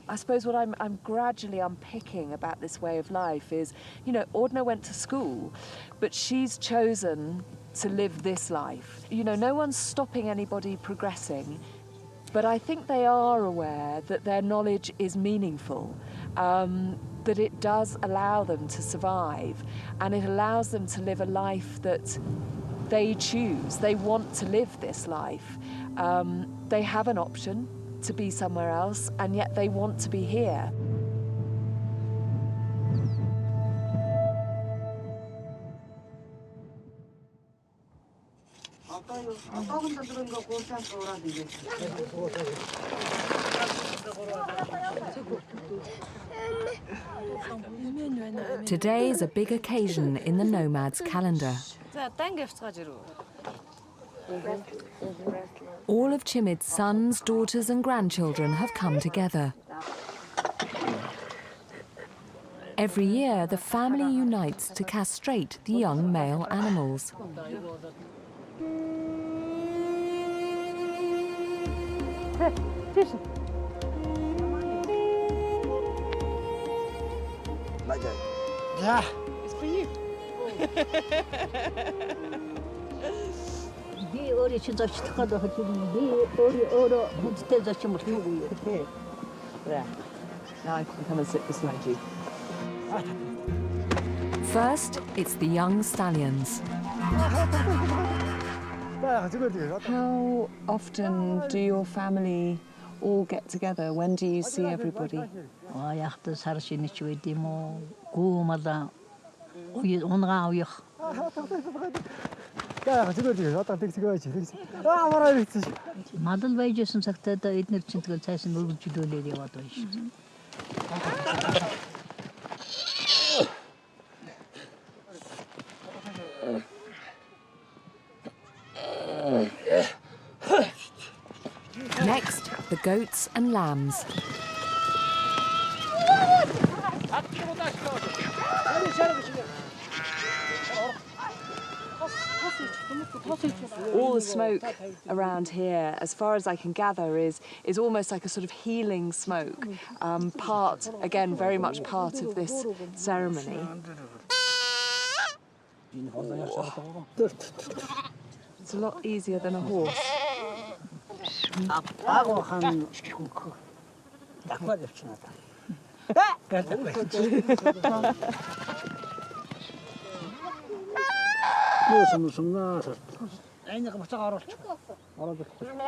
I suppose what I'm gradually unpicking about this way of life is, you know, Ordner went to school, but she's chosen to live this life. You know, no one's stopping anybody progressing, but I think they are aware that their knowledge is meaningful, that it does allow them to survive, and it allows them to live a life that they choose. They want to live this life. They have an option to be somewhere else, and yet they want to be here. Today is a big occasion in the Nomads' calendar. All of Chimid's sons, daughters and grandchildren have come together. Every year, the family unites to castrate the young male animals. Yeah. It's for you. Now I can come and sit beside you. First, it's the young stallions. How often do your family all get together? When do you see everybody? Аяқты саршын іші өйдем о, қуымада онға ойық. Мадыл бай жөсін сақтады, етнер чынтығыл сайсын өлгіл жүдөлі деп аты ойшы. Next, the goats and lambs. All the smoke around here, as far as I can gather, is almost like a sort of healing smoke. Part, again, very much part of this ceremony. It's a lot easier than a horse.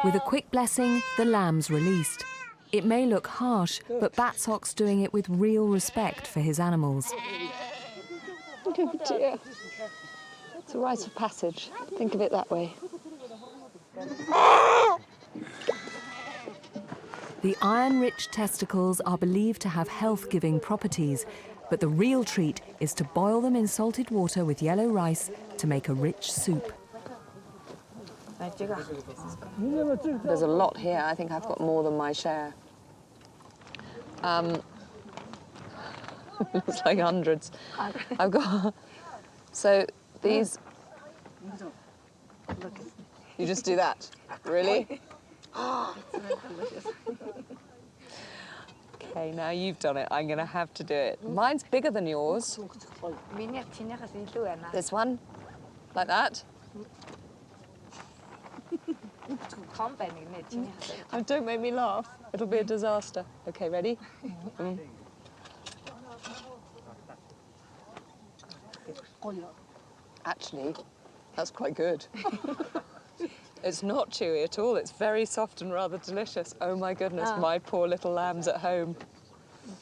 With a quick blessing, the lamb's released. It may look harsh, but Batsok's doing it with real respect for his animals. Oh dear. It's a rite of passage. Think of it that way. The iron-rich testicles are believed to have health-giving properties, but the real treat is to boil them in salted water with yellow rice to make a rich soup. There's a lot here. I think I've got more than my share. It's like hundreds. I've got... So these... You just do that? Really? Okay, now you've done it. I'm going to have to do it. Mine's bigger than yours. This one? Like that? Oh, don't make me laugh. It'll be a disaster. Okay, ready? Actually, that's quite good. It's not chewy at all. It's very soft and rather delicious. Oh my goodness, my poor little lambs at home.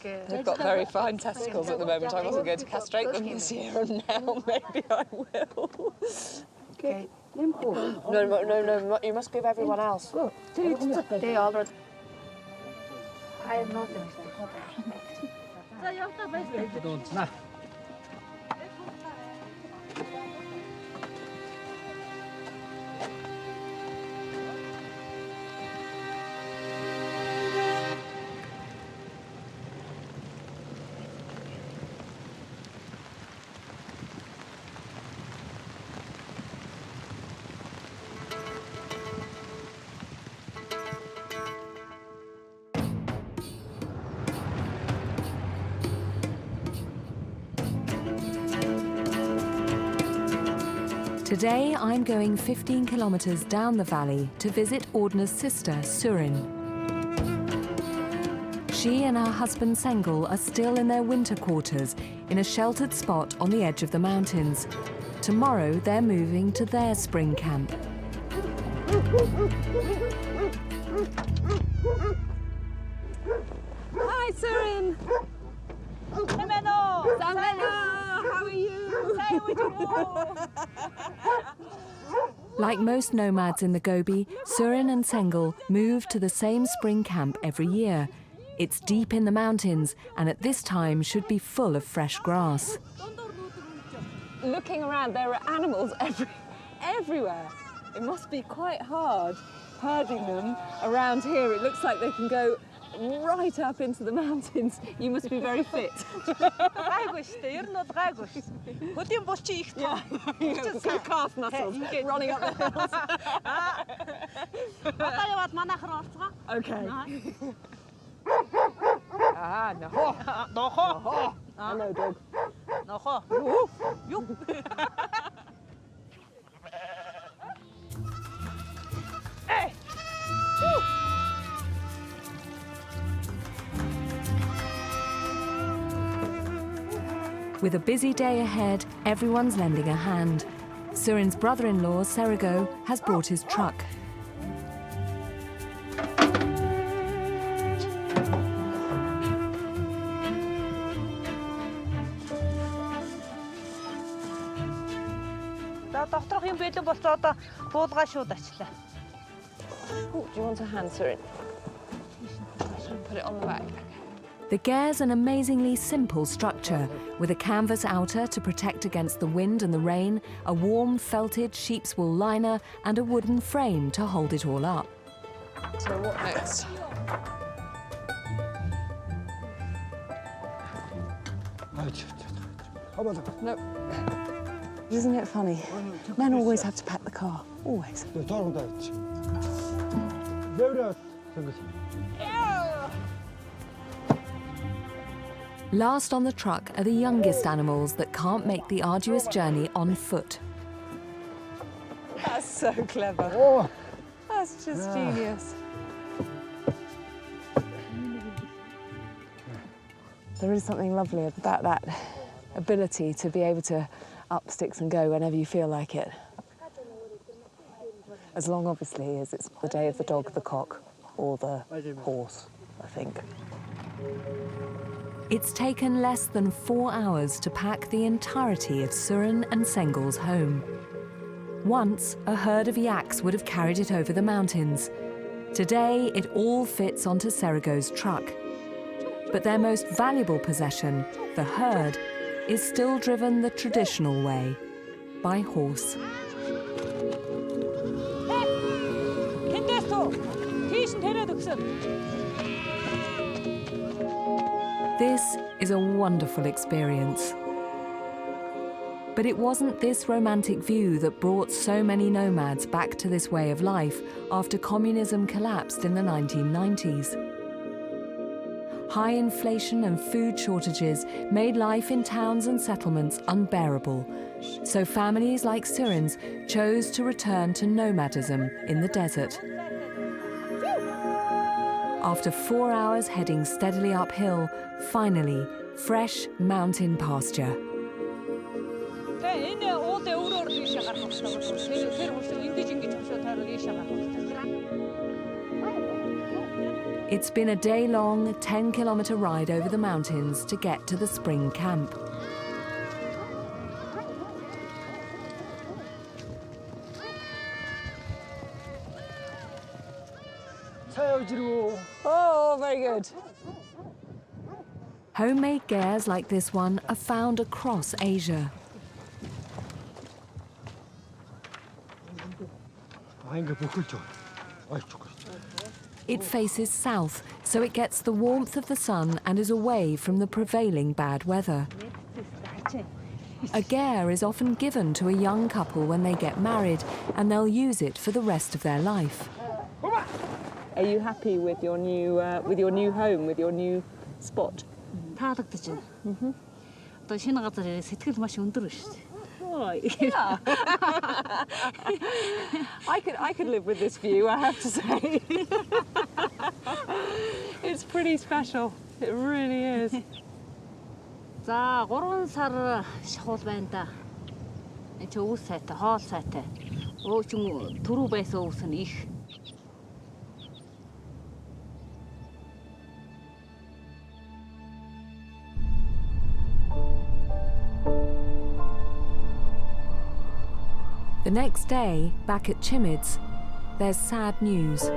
They've got very fine testicles at the moment. I wasn't going to castrate them this year, and now maybe I will. Okay. No, you must give everyone else. They already... I am not Today, I'm going 15 kilometers down the valley to visit Ordna's sister, Surin. She and her husband Sengel are still in their winter quarters in a sheltered spot on the edge of the mountains. Tomorrow, they're moving to their spring camp. Hi, Surin. Hello. How are you? Like most nomads in the Gobi, Surin and Sengel move to the same spring camp every year. It's deep in the mountains and at this time should be full of fresh grass. Looking around, there are animals everywhere. It must be quite hard herding them around here. It looks like they can go right up into the mountains. You must be very fit. Some calf muscles running up the hills. Okay. Hello, dog. Hey! With a busy day ahead, everyone's lending a hand. Surin's brother-in-law, Serigo, has brought his truck. За доторх юм байлаа болцоо одоо буулгаа шууд ачлаа. Oh, do you want a hand, Surin? Put it on the back. The gair's an amazingly simple structure, with a canvas outer to protect against the wind and the rain, a warm felted sheep's wool liner, and a wooden frame to hold it all up. So what next? No. Isn't it funny? Men always have to pack the car. Always. Last on the truck are the youngest animals that can't make the arduous journey on foot. That's so clever. Oh. That's just genius. There is something lovely about that ability to be able to up sticks and go whenever you feel like it. As long, obviously, as it's the day of the dog, the cock, or the horse, I think. It's taken less than 4 hours to pack the entirety of Surin and Sengal's home. Once, a herd of yaks would have carried it over the mountains. Today, it all fits onto Serigo's truck. But their most valuable possession, the herd, is still driven the traditional way, by horse. This is a wonderful experience. But it wasn't this romantic view that brought so many nomads back to this way of life after communism collapsed in the 1990s. High inflation and food shortages made life in towns and settlements unbearable, so families like Surin's chose to return to nomadism in the desert. After 4 hours heading steadily uphill, finally, fresh mountain pasture. It's been a day-long, 10-kilometre ride over the mountains to get to the spring camp. Oh, very good. Homemade gairs like this one are found across Asia. It faces south, so it gets the warmth of the sun and is away from the prevailing bad weather. A gair is often given to a young couple when they get married, and they'll use it for the rest of their life. Are you happy with your new home, with your new spot? Таалагдаж байна. Одоо шинэ газар ирээ сэтгэл маш өндөр шүү дээ. Yeah. I could live with this view, I have to say. It's pretty special. It really is. За 3 сар шахуул байна да. Энд өвс сайтай, хоол сайтай. Өөчн түрүү байсан өвс нь их. The next day, back at Chimids, there's sad news.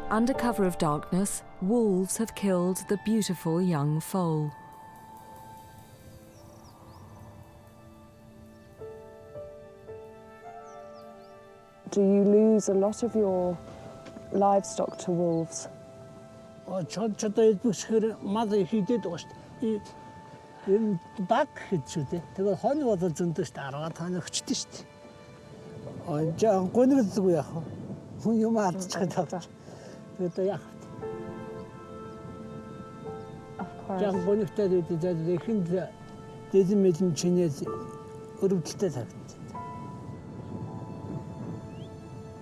Under cover of darkness, wolves have killed the beautiful young foal. Do you lose a lot of your livestock to wolves?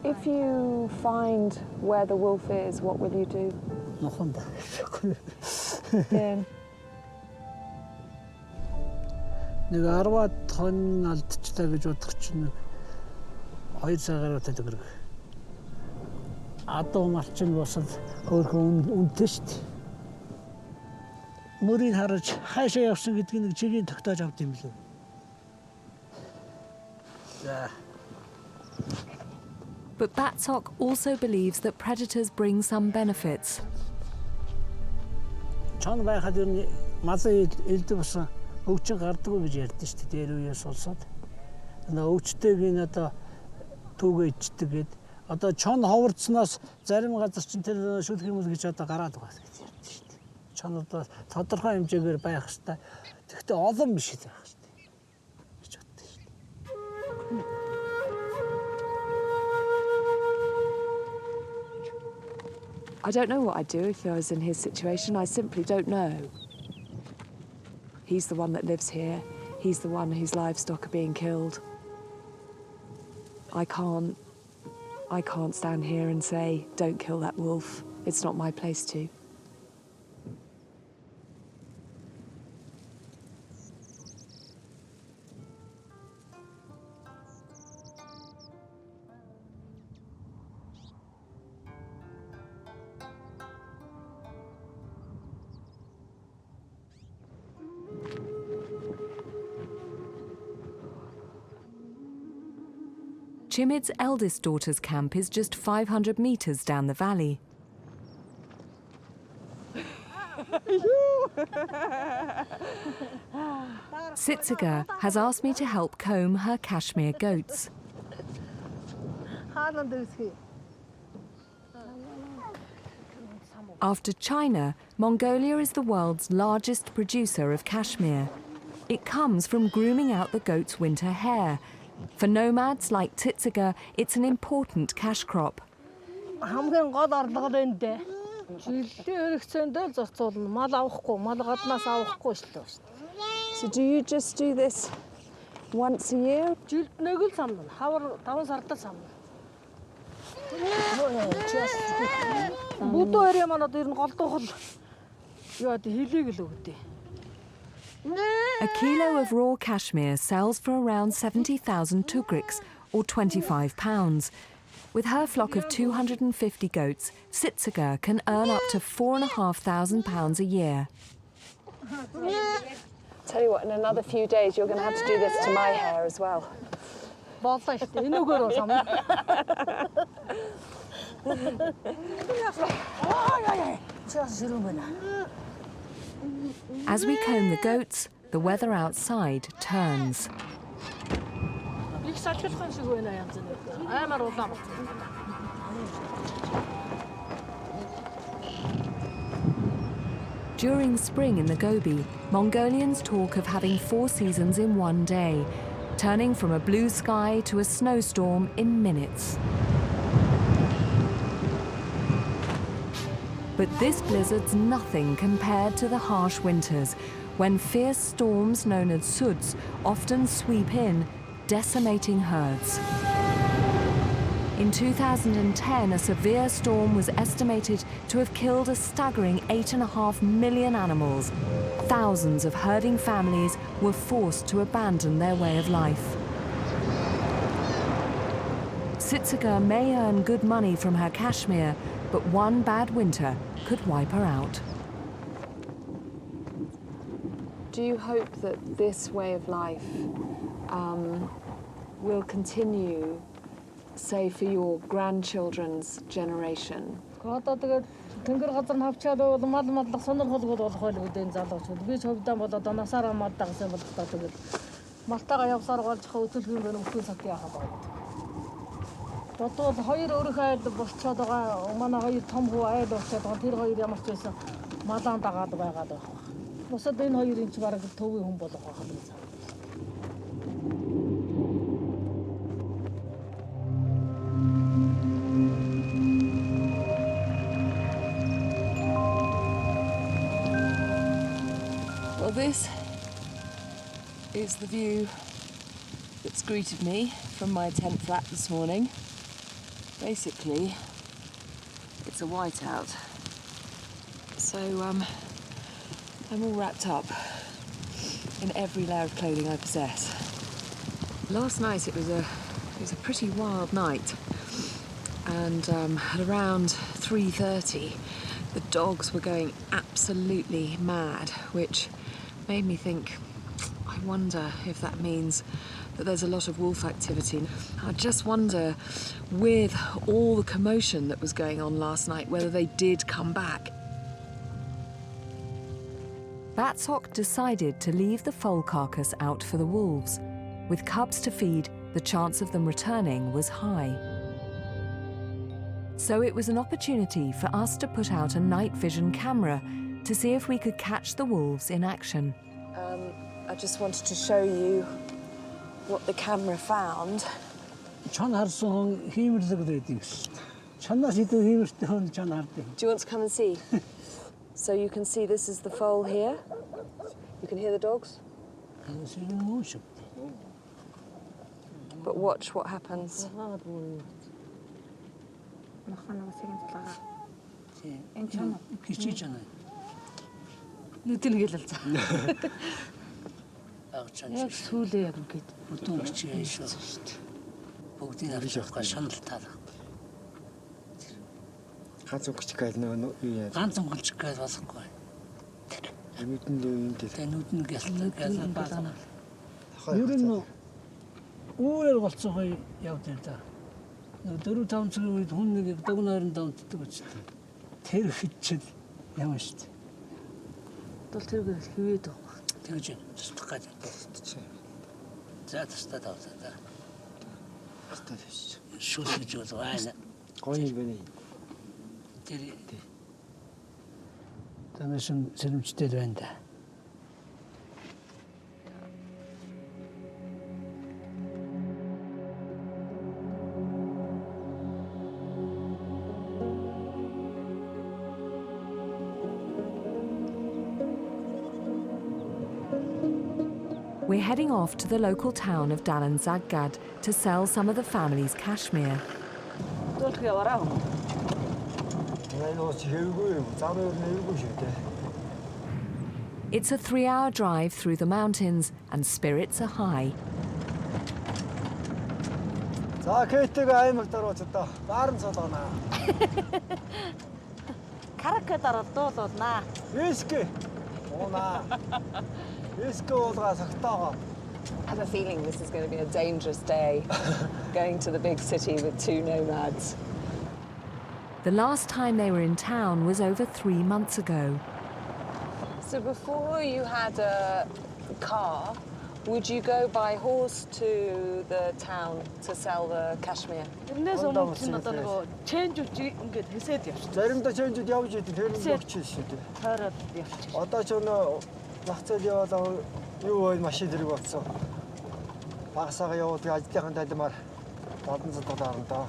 If you find where the wolf is, what will you do? Yeah. 내가 10톤 алдчихлаа гэж бодох чинь 2 цагаар өтөд гэрэг. Адуу малчин босол хөөрхөн үнэтэй шүү дээ. Мөрийг харж хаашаа явсан гэдгийг нэг чигийн тогтоож авд юм лээ. But Batsok also believes that predators bring some benefits. Чон байхад ер нь мазан элдв болсон өвчин гардаггүй гэж ярьдэн шүү дээ. Дээр үеэс улсад. Өвчтэйг энэ одоо түүгээ ичдэг гэд. Одоо чон ховорцсноос зарим газар чинь тэр шүлх юм л гэж одоо гараад байгаа гэж ярьдэн шүү дээ. Чон одоо тодорхой хэмжээгээр байх хэрэгтэй. Тэгэхдээ олон биш байх хэрэгтэй. гэж боддоо шүү дээ. I don't know what I'd do if I was in his situation. I simply don't know. He's the one that lives here. He's the one whose livestock are being killed. I can't stand here and say, don't kill that wolf. It's not my place to. Chimid's eldest daughter's camp is just 500 metres down the valley. Sitsiga has asked me to help comb her Cashmere goats. After China, Mongolia is the world's largest producer of cashmere. It comes from grooming out the goats' winter hair. For nomads like Tsitsiga, it's an important cash crop. хамгийн гол орлого энэ дээ. Жилдээ өргөцөндөө зарцуулна. Мал авахгүй, мал гаднаас авахгүй шүү дээ. So do you just do this once a year? Жилд нэг л самна. Хавар 5 сард самна. Бүдөө өрөө манад ер нь голдуухал яа хэлийг л өгдөө. A kilo of raw cashmere sells for around 70,000 tugriks, or £25. With her flock of 250 goats, Sitsiga can earn up to £4,500 a year. Tell you what, in another few days you're going to have to do this to my hair as well. As we comb the goats, the weather outside turns. During spring in the Gobi, Mongolians talk of having 4 seasons in one day, turning from a blue sky to a snowstorm in minutes. But this blizzard's nothing compared to the harsh winters, when fierce storms known as suds often sweep in, decimating herds. In 2010, a severe storm was estimated to have killed a staggering 8.5 million animals. Thousands of herding families were forced to abandon their way of life. Sitsiga may earn good money from her cashmere, but one bad winter could wipe her out. Do you hope that this way of life will continue, say, for your grandchildren's generation? Тэнгэр газар навчаад бол мал маллах сонирхолгүй болох байлгүй энэ залуучууд. Би ч хөвдөн болоод насаараа мал дагсан болох та тэгэл малтайгаа явсаар болж хөдөлгөөн байна өсвөл цагт яахаа байна. Бодвол хоёр өөрөх айл болцоод байгаа. Манай хоёр том хүү айл болцоод байгаа. Тэр хоёр ямар ч байсан малаан дагаад байгаад байна. Босод энэ хоёрын ч бараг төвийн хүн болох байх юм цаа. Well, this is the view that's greeted me from my tent flat this morning. Basically, it's a whiteout. So I'm all wrapped up in every layer of clothing I possess. Last night it was a pretty wild night, and at around 3:30, the dogs were going absolutely mad, which made me think, I wonder if that means that there's a lot of wolf activity. I just wonder, with all the commotion that was going on last night, whether they did come back. Batsok decided to leave the foal carcass out for the wolves. With cubs to feed, the chance of them returning was high. So it was an opportunity for us to put out a night vision camera to see if we could catch the wolves in action. I just wanted to show you what the camera found. Do you want to come and see? So you can see this is the foal here. You can hear the dogs. But watch what happens. Яг сүүлээ яг ингээд 보통 그치 있어. бүгдийг авчихгүй шанал таалаа. ганц өнгөч гээл нөгөө юу яа. ганц өнгөч гээл болохгүй. Нүдэн дээр юм дээр. Нүдэн гээл баалаа. Ер нь үүрээр болцоогоо явдаг да. 4-5 цагийн үед хүн нэг дагнаар давтдаг үстэй. Тэр хитчил ямар шүү дээ. Тул тэргээ хивээд байгаа. тэгж туслах гэж бодчих. За тастаа тавцаа. Тастаа тавьчих. Шүлж байна. Гоё юм байна. Тэр танашин сэрэмжтэй байна да. We're heading off to the local town of Dalan Zaggad to sell some of the family's cashmere. It's a 3-hour drive through the mountains and spirits are high. I have a feeling this is going to be a dangerous day, going to the big city with 2 nomads. The last time they were in town was over 3 months ago. So before you had a car, would you go by horse to the town to sell the cashmere? Заримдаа чэнжүүд явж идэв. Тэр нь явчихсан шүү дээ. Одоо ч нахцал яваад юу вэ машин зэрэг болсон. Багасаага явуулдаг ажлынхан талмаар 700 доллар даа.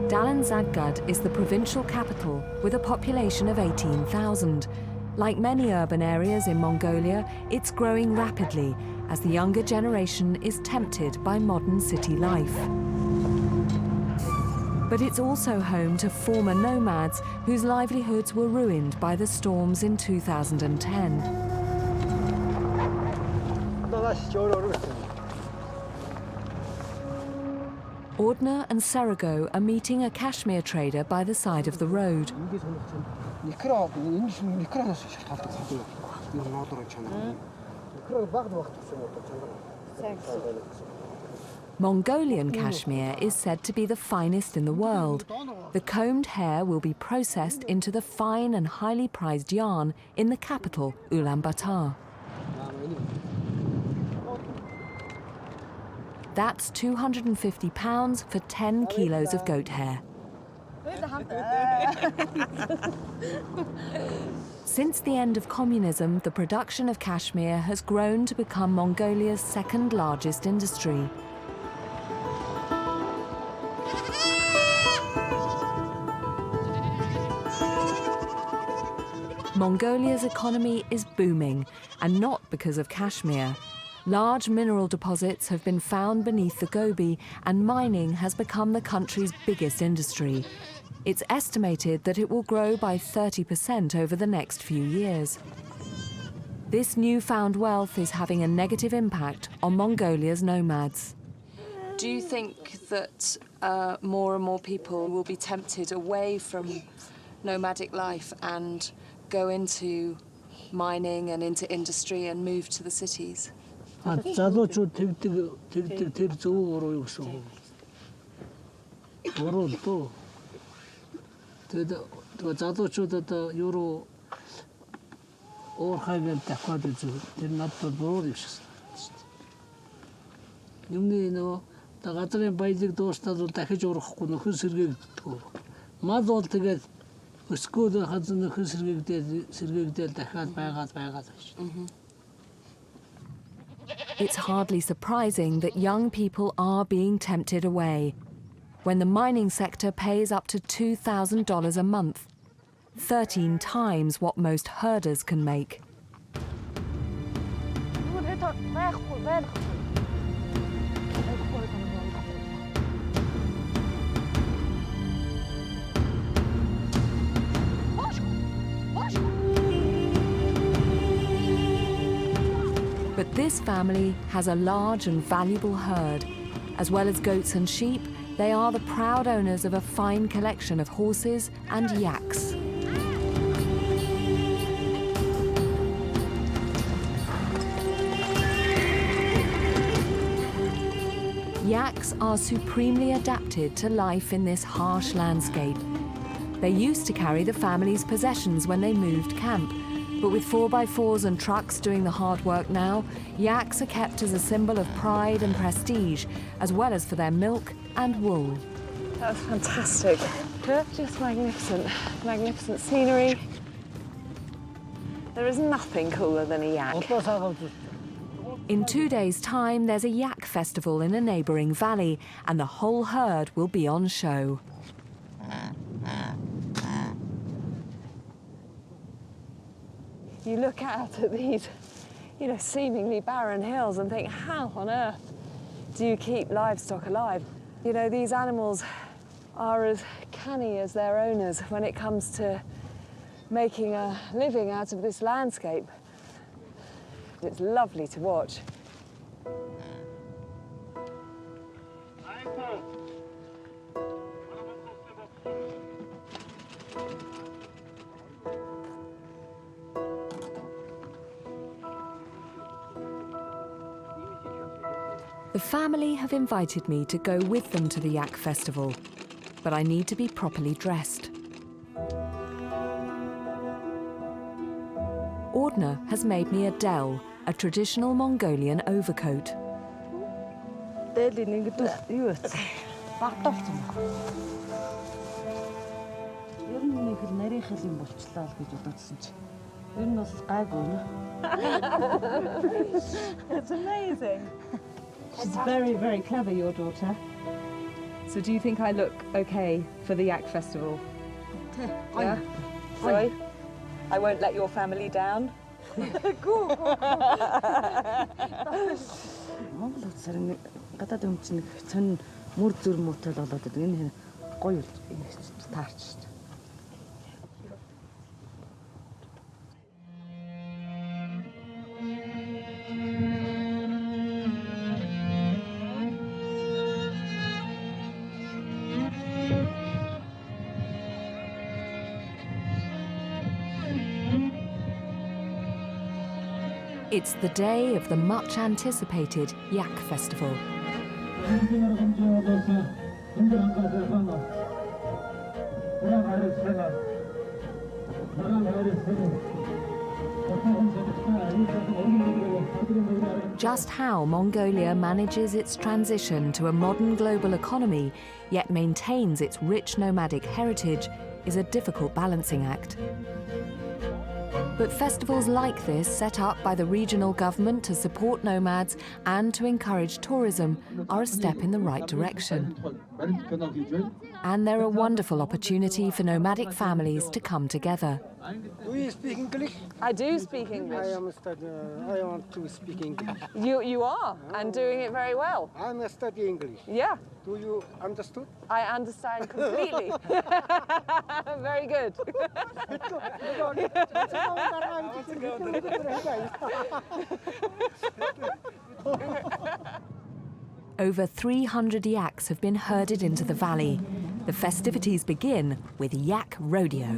Dalan Zaggad is the provincial capital with a population of 18,000. Like many urban areas in Mongolia, it's growing rapidly as the younger generation is tempted by modern city life. But it's also home to former nomads whose livelihoods were ruined by the storms in 2010. Ordner and Serago are meeting a cashmere trader by the side of the road. Mongolian cashmere is said to be the finest in the world. The combed hair will be processed into the fine and highly prized yarn in the capital, Ulaanbaatar. That's £250 for 10 kilos of goat hair. Since the end of communism, the production of cashmere has grown to become Mongolia's second largest industry. Mongolia's economy is booming, and not because of cashmere. Large mineral deposits have been found beneath the Gobi, and mining has become the country's biggest industry. It's estimated that it will grow by 30% over the next few years. This newfound wealth is having a negative impact on Mongolia's nomads. Do you think that more and more people will be tempted away from nomadic life and go into mining and into industry and moved to the cities? залуучууд тэгдэг тэр зөв буруу юу гэсэн үг. Буруу л дөө. Тэгээд залуучууд одоо юу руу уурхайгаар давхад үзвэл тэр надад буруу юм шиг санагдаж байна. Юмны нөгөө газрын баялаг дуустал бол дахиж урахгүй нөхөн сэргээгддэг. Мал бол тэгээд өсгөөд хазан нөхөн сэргээгдэл дахиад байгаад байна. It's hardly surprising that young people are being tempted away when the mining sector pays up to $2,000 a month, 13 times what most herders can make. But this family has a large and valuable herd. As well as goats and sheep, they are the proud owners of a fine collection of horses and yaks. Yaks are supremely adapted to life in this harsh landscape. They used to carry the family's possessions when they moved camp. But with 4x4s and trucks doing the hard work now, yaks are kept as a symbol of pride and prestige, as well as for their milk and wool. That's fantastic. Just magnificent. Magnificent scenery. There is nothing cooler than a yak. In 2 days' time, there's a yak festival in a neighbouring valley, and the whole herd will be on show. You look out at these, seemingly barren hills and think, how on earth do you keep livestock alive? These animals are as canny as their owners when it comes to making a living out of this landscape. It's lovely to watch. The family have invited me to go with them to the yak festival, but I need to be properly dressed. Ordner has made me a del, a traditional Mongolian overcoat. It's amazing. She's very, very clever, your daughter. So do you think I look okay for the yak festival? Yeah? Sorry? I won't let your family down? It's the day of the much-anticipated yak festival. Just how Mongolia manages its transition to a modern global economy, yet maintains its rich nomadic heritage, is a difficult balancing act. But festivals like this, set up by the regional government to support nomads and to encourage tourism, are a step in the right direction. And they're a wonderful opportunity for nomadic families to come together. Do you speak English? I do speak English. I want to speak English. You are, and doing it very well. I'm studying English. Yeah. Do you understand? I understand completely. Very good. Over 300 yaks have been herded into the valley. The festivities begin with yak rodeo.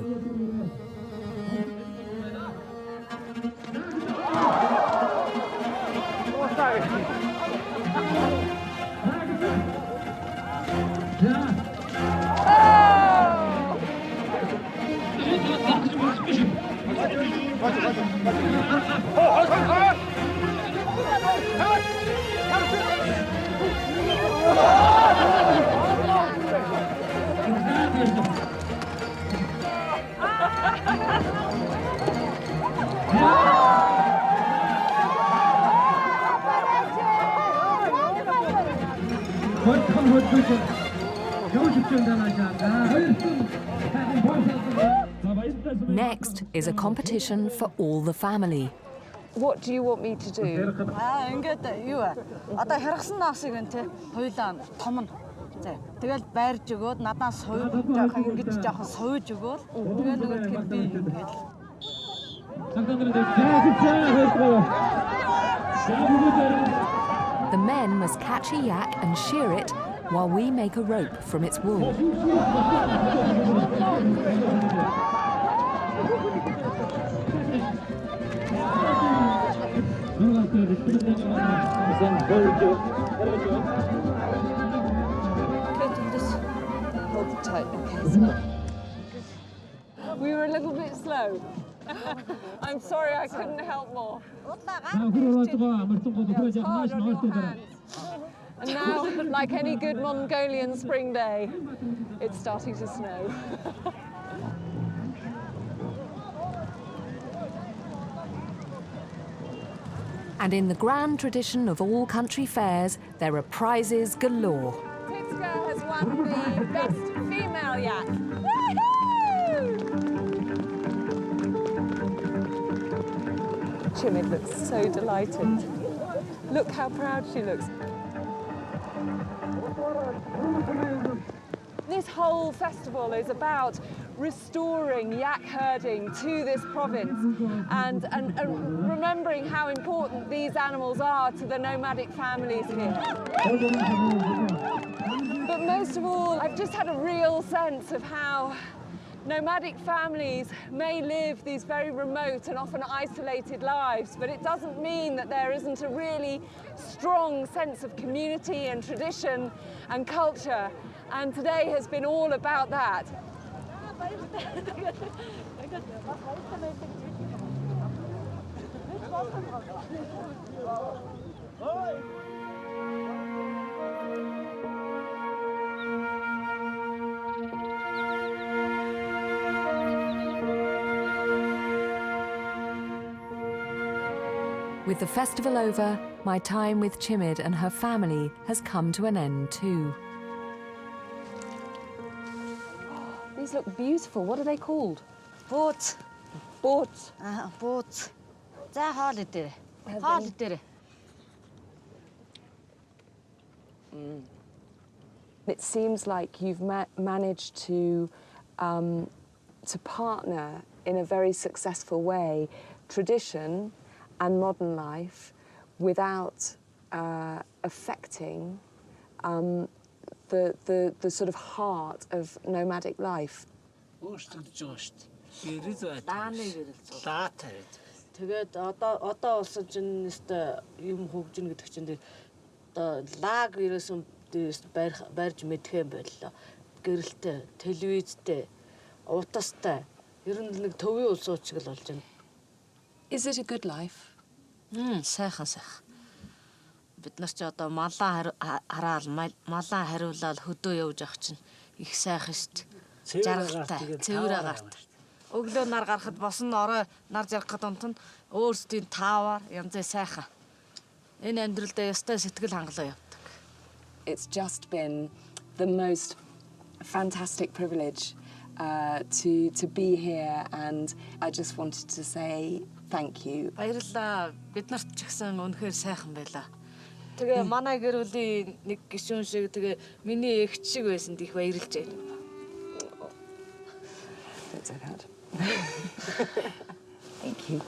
Next is a competition for all the family. What do you want me to do? Ингээд юу вэ? Одоо хэрхсэн насыг энэ те хоёулаа том нь. За тэгэл байрж өгөөд надаас сууж жоохон ингэж жоохон сууж өгөөл. Тэгэл нөгөө тэгэхээр би ингээд The men must catch a yak and shear it while we make a rope from its wool. Hold it tight, okay. We were a little bit slow. I'm sorry, I couldn't help more. It's hard on your hands. And now, like any good Mongolian spring day, it's starting to snow. And in the grand tradition of all country fairs, there are prizes galore. Pitska has won the best female yak. Chimid looks so delighted. Look how proud she looks. This whole festival is about restoring yak herding to this province and remembering how important these animals are to the nomadic families here. But most of all, I've just had a real sense of how nomadic families may live these very remote and often isolated lives, but it doesn't mean that there isn't a really strong sense of community and tradition and culture. And today has been all about that. With the festival over, my time with Chimid and her family has come to an end too. These look beautiful. What are they called? Boats. Boats. Boats. За хоол идээ. Хоол идээ. It seems like you've managed to partner in a very successful way tradition and modern life without affecting the sort of heart of nomadic life. Тэгээд одоо болсон чинь нэстэ юм хөгжин гэдэг чинь одоо лаг ерөөсөн барьж мэдэх юм байлаа. Гэрэлтэй, телевизтэй, утастай. Ер нь нэг төвийн улсууч гэл болж байна. Is it a good life? Сайхан. Бид нар ч одоо малаа хараал малаа хариулаад хөдөө явж авах чинь их сайхан шүү дээ. Жаргалтай, цэвэр агаартай. Өглөө нар гарахад босон орой нар жаргахад онтон өөрсдийн таавар янзын сайхан. Энэ амьдралдаа ястай сэтгэл хангалуун явдаг. It's just been the most fantastic privilege to be here, and I just wanted to say thank you. Баярлалаа. Бид нарт ч гэсэн үнэхээр сайхан байлаа. Тэгээ манай гэр бүлийн нэг гишүүн шиг тэгээ миний эгч шиг байсан их баярлж байна. Don't say that. Thank you.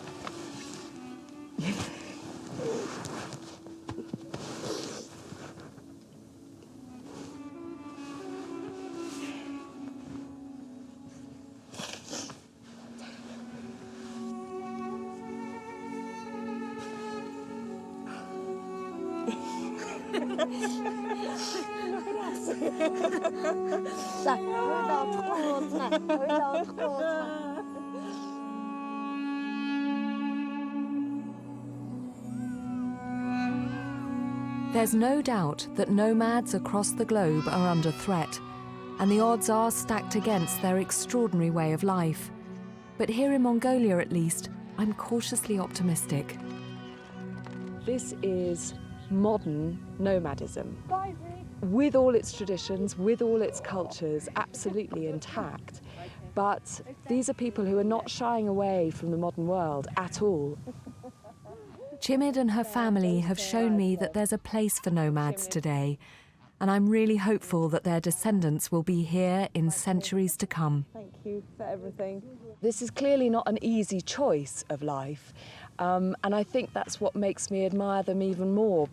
There's no doubt that nomads across the globe are under threat, and the odds are stacked against their extraordinary way of life. But here in Mongolia, at least, I'm cautiously optimistic. This is modern nomadism, with all its traditions, with all its cultures, absolutely intact. But these are people who are not shying away from the modern world at all. Chimid and her family have shown me that there's a place for nomads today, and I'm really hopeful that their descendants will be here in centuries to come. Thank you for everything. This is clearly not an easy choice of life, and I think that's what makes me admire them even more.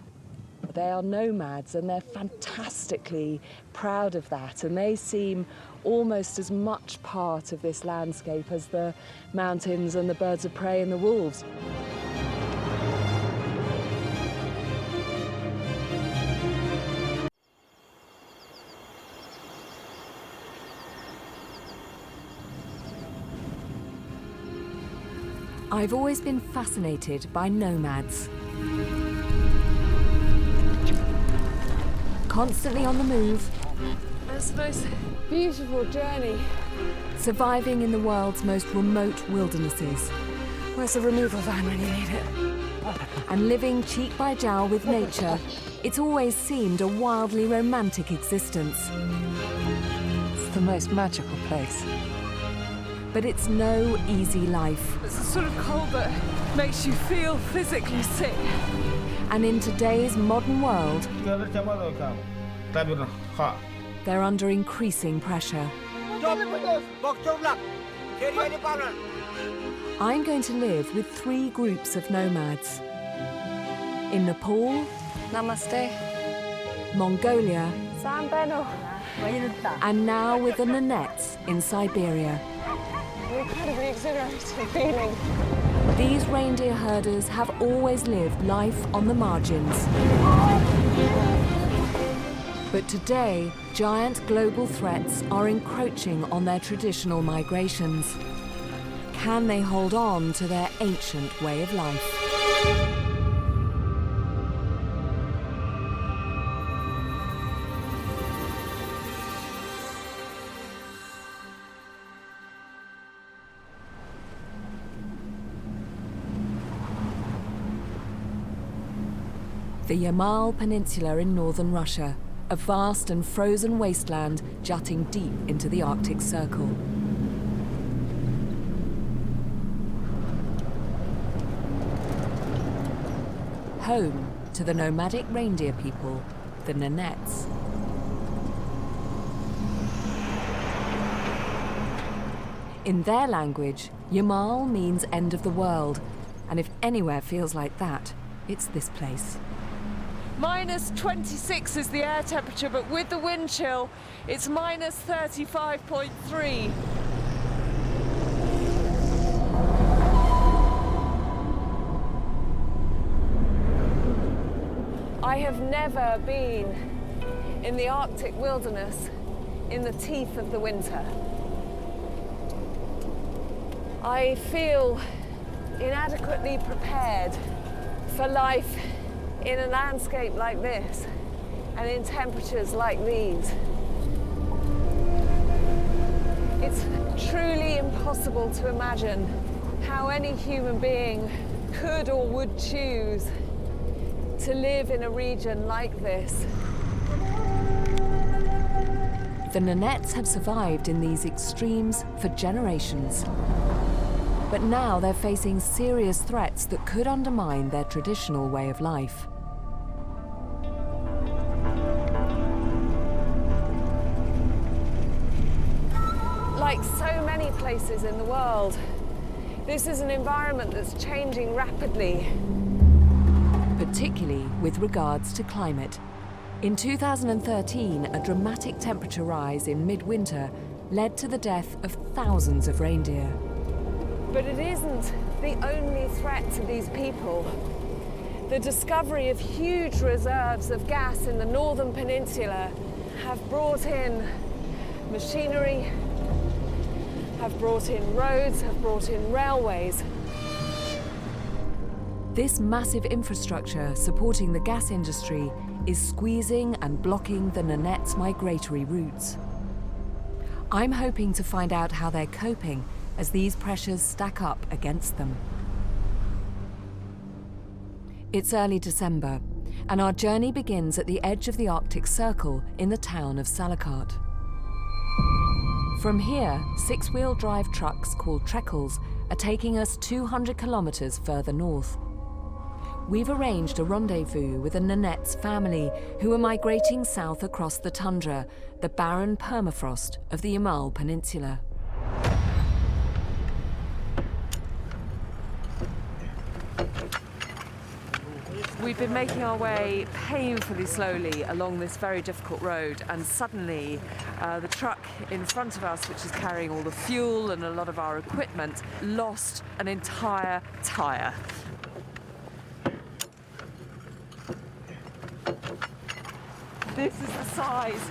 They are nomads, and they're fantastically proud of that, and they seem almost as much part of this landscape as the mountains and the birds of prey and the wolves. I've always been fascinated by nomads. Constantly on the move. It's the most beautiful journey. Surviving in the world's most remote wildernesses. Where's the removal van when you need it? And living cheek by jowl with nature, it's always seemed a wildly romantic existence. It's the most magical place. But it's no easy life. It's the sort of cold that makes you feel physically sick. And in today's modern world, they're under increasing pressure. I'm going to live with 3 groups of nomads. In Nepal, Namaste, Mongolia, Sambeno, and now with the Nenets in Siberia. Incredibly exhilarating feeling. These reindeer herders have always lived life on the margins. But today, giant global threats are encroaching on their traditional migrations. Can they hold on to their ancient way of life? The Yamal Peninsula in northern Russia, a vast and frozen wasteland jutting deep into the Arctic Circle. Home to the nomadic reindeer people, the Nenets. In their language, Yamal means end of the world, and if anywhere feels like that, it's this place. Minus 26 is the air temperature, but with the wind chill, it's minus 35.3. I have never been in the Arctic wilderness in the teeth of the winter. I feel inadequately prepared for life in a landscape like this and in temperatures like these. It's truly impossible to imagine how any human being could or would choose to live in a region like this. The Nenets have survived in these extremes for generations. But now they're facing serious threats that could undermine their traditional way of life. Like so many places in the world, this is an environment that's changing rapidly. Particularly with regards to climate. In 2013, a dramatic temperature rise in midwinter led to the death of thousands of reindeer. But it isn't the only threat to these people. The discovery of huge reserves of gas in the northern peninsula have brought in machinery, have brought in roads, have brought in railways. This massive infrastructure supporting the gas industry is squeezing and blocking the Nenets' migratory routes. I'm hoping to find out how they're coping as these pressures stack up against them. It's early December, and our journey begins at the edge of the Arctic Circle in the town of Salakot. From here, six-wheel drive trucks called trekkels are taking us 200 kilometers further north. We've arranged a rendezvous with a Nenets family who are migrating south across the tundra, the barren permafrost of the Yamal Peninsula. We've been making our way painfully slowly along this very difficult road, and suddenly the truck in front of us, which is carrying all the fuel and a lot of our equipment, lost an entire tyre. This is the size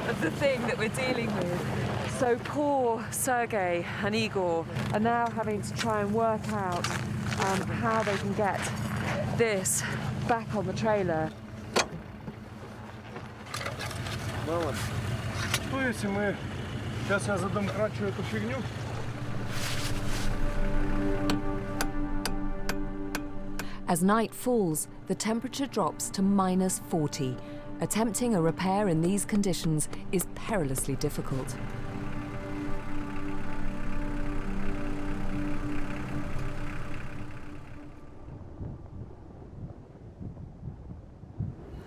of the thing that we're dealing with. So poor Sergei and Igor are now having to try and work out how they can get this back on the trailer. Мама, что если мы... Сейчас я задомкрачу эту фигню. As night falls, the temperature drops to minus 40. Attempting a repair in these conditions is perilously difficult.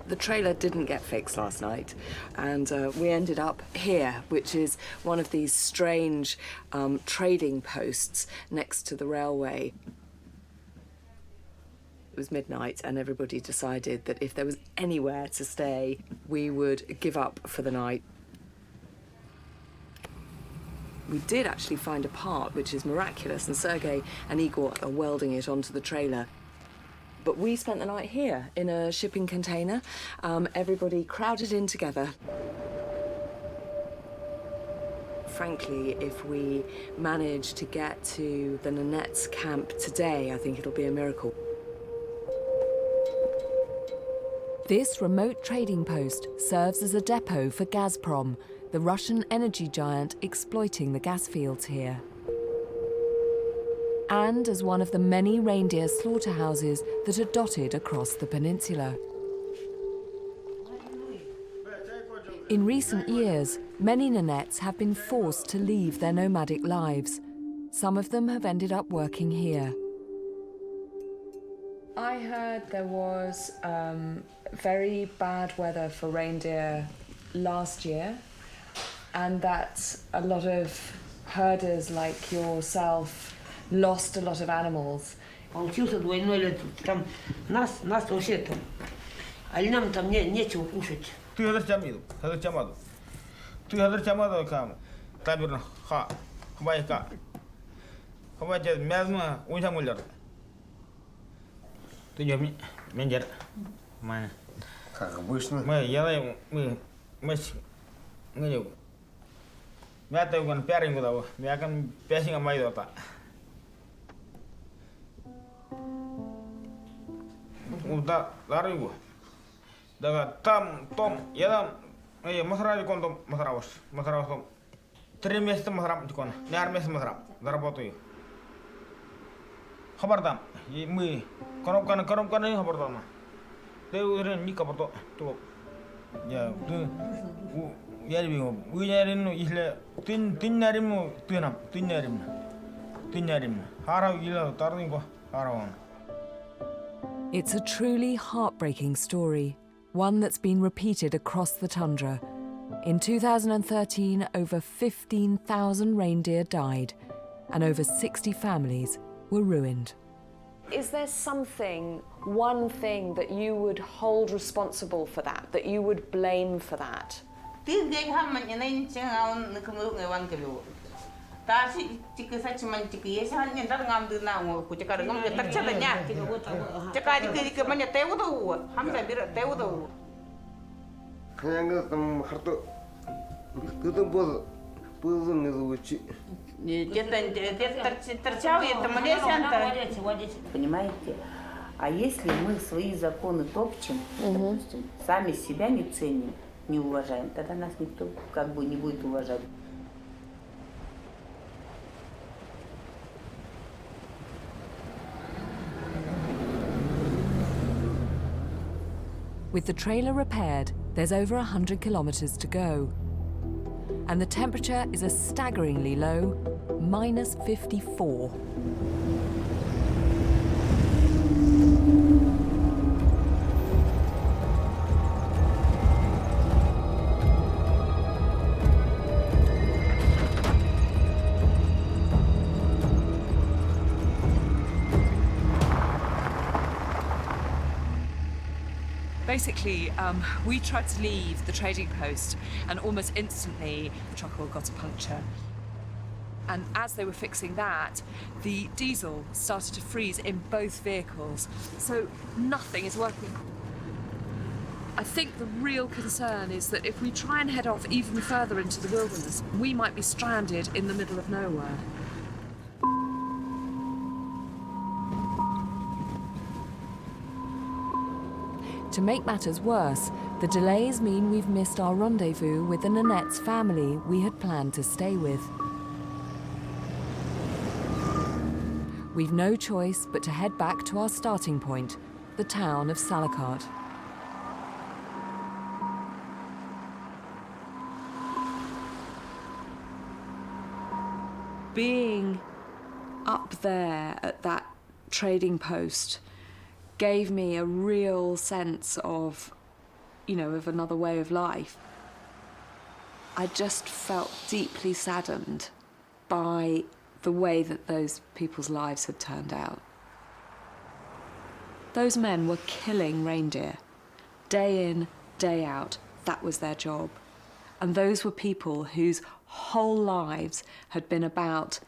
The trailer didn't get fixed last night, and we ended up here, which is one of these strange trading posts next to the railway. It was midnight, and everybody decided that if there was anywhere to stay, we would give up for the night. We did actually find a part which is miraculous, and Sergei and Igor are welding it onto the trailer. But we spent the night here in a shipping container, everybody crowded in together. Frankly, if we manage to get to the Nenets camp today, I think it'll be a miracle. This remote trading post serves as a depot for Gazprom, the Russian energy giant exploiting the gas fields here. And as one of the many reindeer slaughterhouses that are dotted across the peninsula. In recent years, many Nenets have been forced to leave their nomadic lives. Some of them have ended up working here. I heard there was very bad weather for reindeer last year, and that a lot of herders like yourself lost a lot of animals. Получился двойной лет. Там нас вообще там. А нам там нечего кушать. Ты хадыр чамиду, хадыр чамаду. Ты хадыр чамаду кам. Табирна ха, хабайка. Хабайка мязма унчамулер. Ты не меньдер. Mana? Как обычно. Мы елаем, мы не. Мята уган пярингу дау, мякан пясинга майдота. Да, дарингу. Дага там, том, ядам, махрави кондом махраваш, махраваш. 3 месяца махрам тикон, 4 месяца махрам, заработаю. Хабардам, мы коробканы хабардам. Ты уже не кабардо, то я не вижу. Вы ярину, если ты нарим, ты нарим. Харав ила тарнинго, хараван. It's a truly heartbreaking story, one that's been repeated across the tundra. In 2013, over 15,000 reindeer died, and over 60 families were ruined. Is there something, one thing that you would hold responsible for that you would blame for that? Tasi jika saya cuma jika ya saya hanya dah ngambil nawa, aku cakap ngam dia tercadanya, cakap jika mana tahu tu, hamzah dia tahu tu. 그냥 그 하도 그도 뭐 보는 거 우치. Терчал я там Маlaysia. Понимаете? А если мы свои законы топчем, допустим, сами себя не ценим, не уважаем, тогда нас никто как бы не будет уважать. With the trailer repaired, there's over 100 kilometers to go. And the temperature is a staggeringly low -54. Basically, we tried to leave the trading post and almost instantly the truck got a puncture. And as they were fixing that, the diesel started to freeze in both vehicles. So nothing is working. I think the real concern is that if we try and head off even further into the wilderness, we might be stranded in the middle of nowhere. To make matters worse, the delays mean we've missed our rendezvous with the Nenets family we had planned to stay with. We've no choice but to head back to our starting point, the town of Salakot. Being up there at that trading post gave me a real sense of, of another way of life. I just felt deeply saddened by the way that those people's lives had turned out. Those men were killing reindeer. Day in, day out, that was their job. And those were people whose whole lives had been about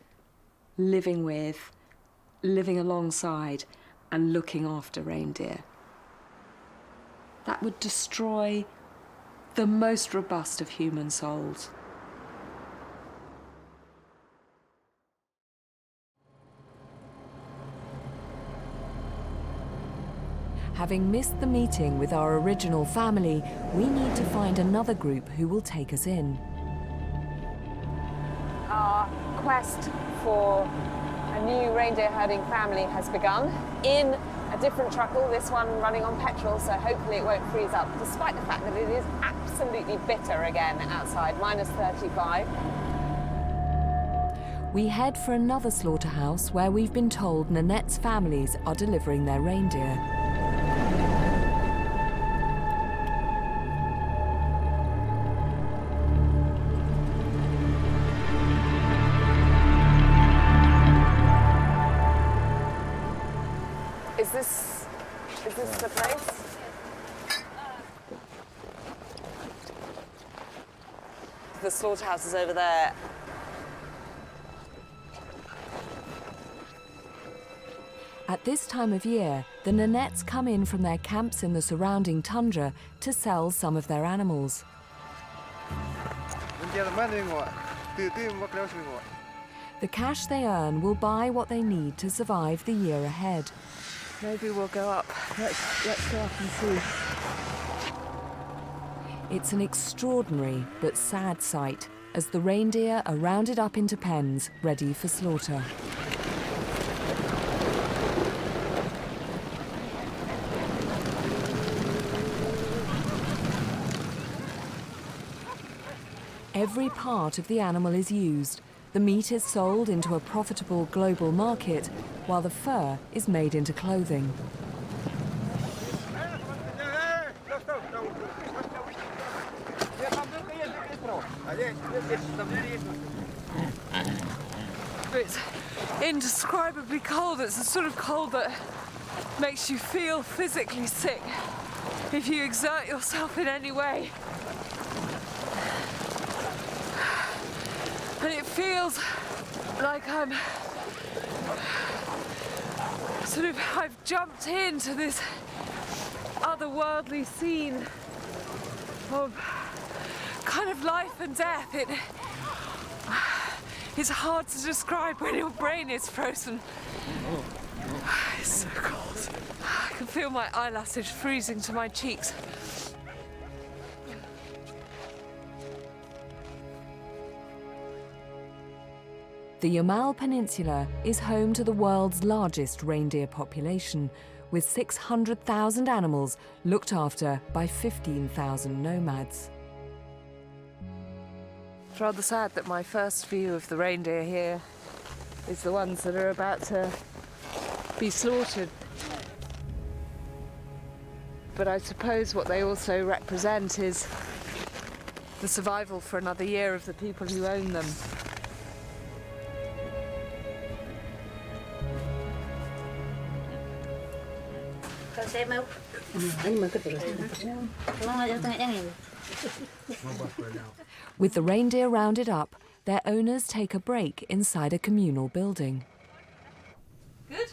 living with, living alongside, and looking after reindeer. That would destroy the most robust of human souls. Having missed the meeting with our original family, we need to find another group who will take us in. Our quest for a new reindeer herding family has begun in a different truckle, this one running on petrol, so hopefully it won't freeze up, despite the fact that it is absolutely bitter again outside, -35. We head for another slaughterhouse where we've been told Nenets families are delivering their reindeer. Is this the place? The slaughterhouse is over there. At this time of year, the Nenets come in from their camps in the surrounding tundra to sell some of their animals. The cash they earn will buy what they need to survive the year ahead. Maybe we'll go up. Let's go up and see. It's an extraordinary but sad sight as the reindeer are rounded up into pens ready for slaughter. Every part of the animal is used. The meat is sold into a profitable global market, while the fur is made into clothing. It's indescribably cold. It's the sort of cold that makes you feel physically sick if you exert yourself in any way. And it feels like I've jumped into this otherworldly scene of kind of life and death. It's hard to describe when your brain is frozen. It's so cold. I can feel my eyelashes freezing to my cheeks. The Yamal Peninsula is home to the world's largest reindeer population, with 600,000 animals looked after by 15,000 nomads. It's rather sad that my first view of the reindeer here is the ones that are about to be slaughtered. But I suppose what they also represent is the survival for another year of the people who own them. With the reindeer rounded up, their owners take a break inside a communal building. Good.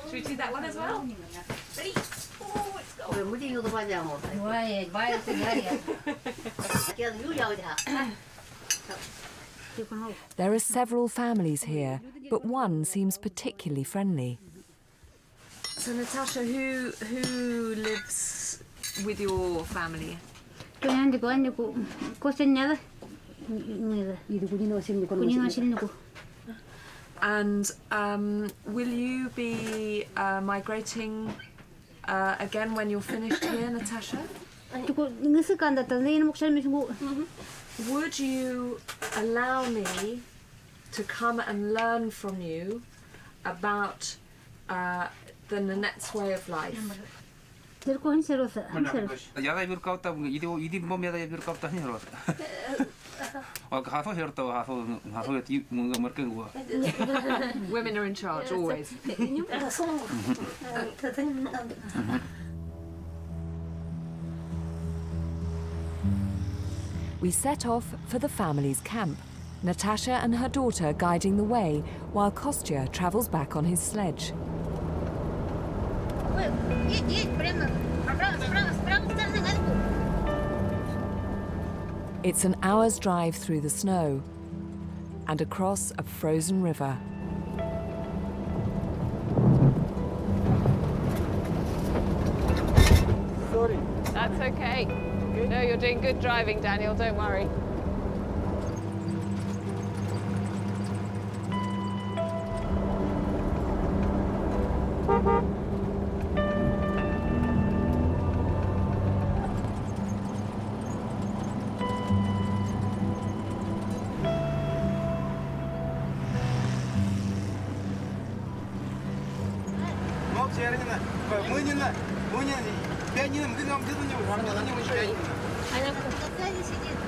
Should we do that one as well? Ready? Oh, it's gone. There are several families here, but one seems particularly friendly. So Natasha, who lives with your family? And will you be migrating again when you're finished here, Natasha? Would you allow me to come and learn from you about the Nenets way of life? Women are in charge, always. We set off for the family's camp, Natasha and her daughter guiding the way while Kostya travels back on his sledge. It's an hour's drive through the snow and across a frozen river. Sorry. That's okay. No, you're doing good driving, Daniel, don't worry.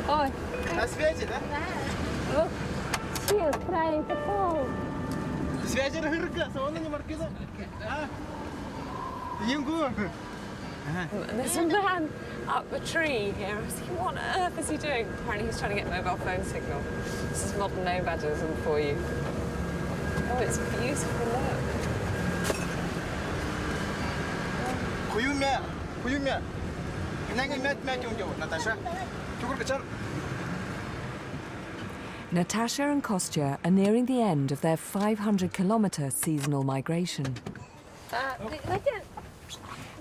Ой. На связи, да? Свет, правильно, пол. Связи рыгаться, он не маркиза. There's a man up a tree here. I was thinking, what on earth is he doing? Apparently he's trying to get mobile phone signal. This is modern nomadism for you. Oh, it's beautiful, look. Natasha and Kostya are nearing the end of their 500-kilometre seasonal migration.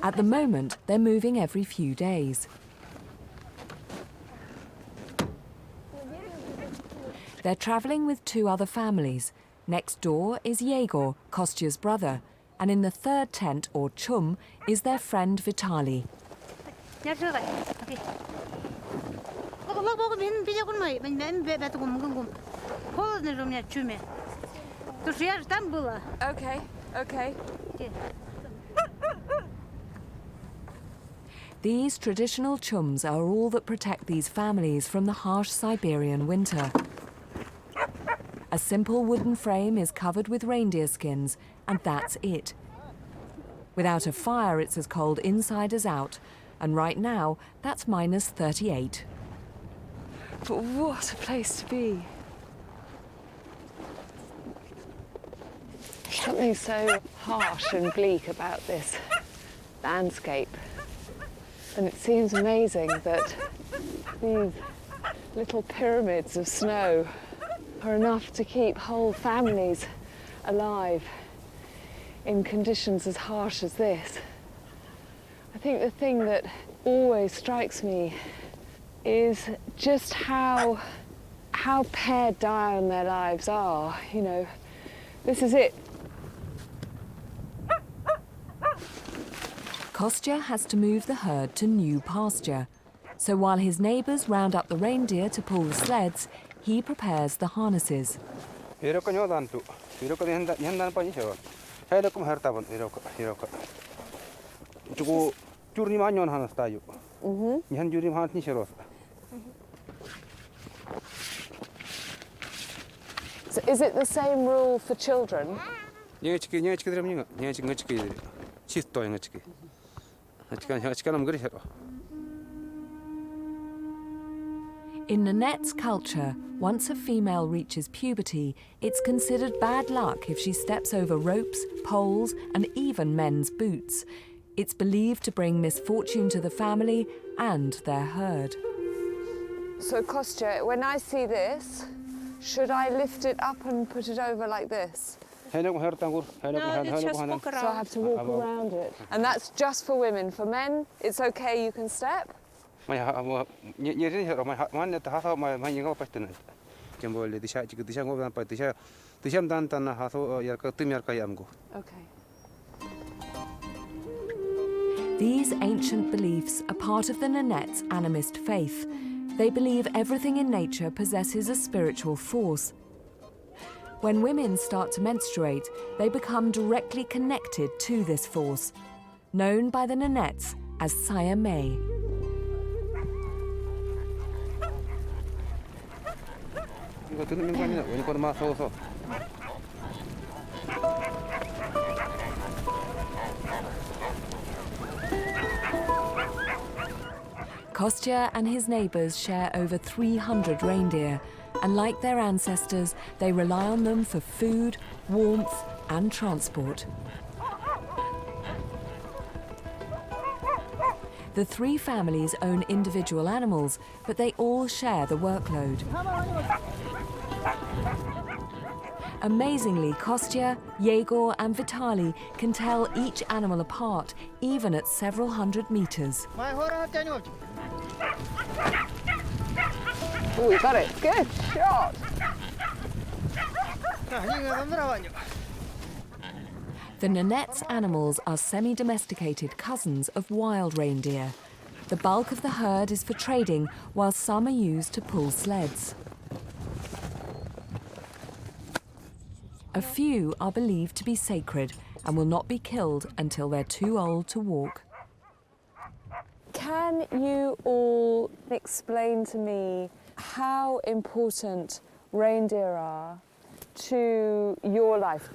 At the moment, they're moving every few days. They're travelling with two other families. Next door is Yegor, Kostya's brother, and in the third tent, or chum, is their friend Vitali. Okay, okay. These traditional chums are all that protect these families from the harsh Siberian winter. A simple wooden frame is covered with reindeer skins, and that's it. Without a fire, it's as cold inside as out, and right now, that's minus 38. But what a place to be. Something so harsh and bleak about this landscape. And it seems amazing that these little pyramids of snow are enough to keep whole families alive in conditions as harsh as this. I think the thing that always strikes me is just how pared down their lives are. You know, this is it. Kostya has to move the herd to new pasture. So while his neighbours round up the reindeer to pull the sleds, he prepares the harnesses. So is it the same rule for children? In Nenets culture, once a female reaches puberty, it's considered bad luck if she steps over ropes, poles, and even men's boots. It's believed to bring misfortune to the family and their herd. So Kostya, when I see this, should I lift it up and put it over like this? So I have to walk around it. And that's just for women. For men, it's okay, you can step? Okay. These ancient beliefs are part of the Nenets' animist faith. They believe everything in nature possesses a spiritual force. When women start to menstruate, they become directly connected to this force, known by the Nenets as Saya May. Kostya and his neighbours share over 300 reindeer, and like their ancestors, they rely on them for food, warmth, and transport. The three families own individual animals, but they all share the workload. Amazingly, Kostya, Yegor, and Vitali can tell each animal apart, even at several hundred meters. Oh, we got it. Good shot. The Nenets' animals are semi-domesticated cousins of wild reindeer. The bulk of the herd is for trading, while some are used to pull sleds. A few are believed to be sacred and will not be killed until they're too old to walk. Can you all explain to me how important reindeer are to your life?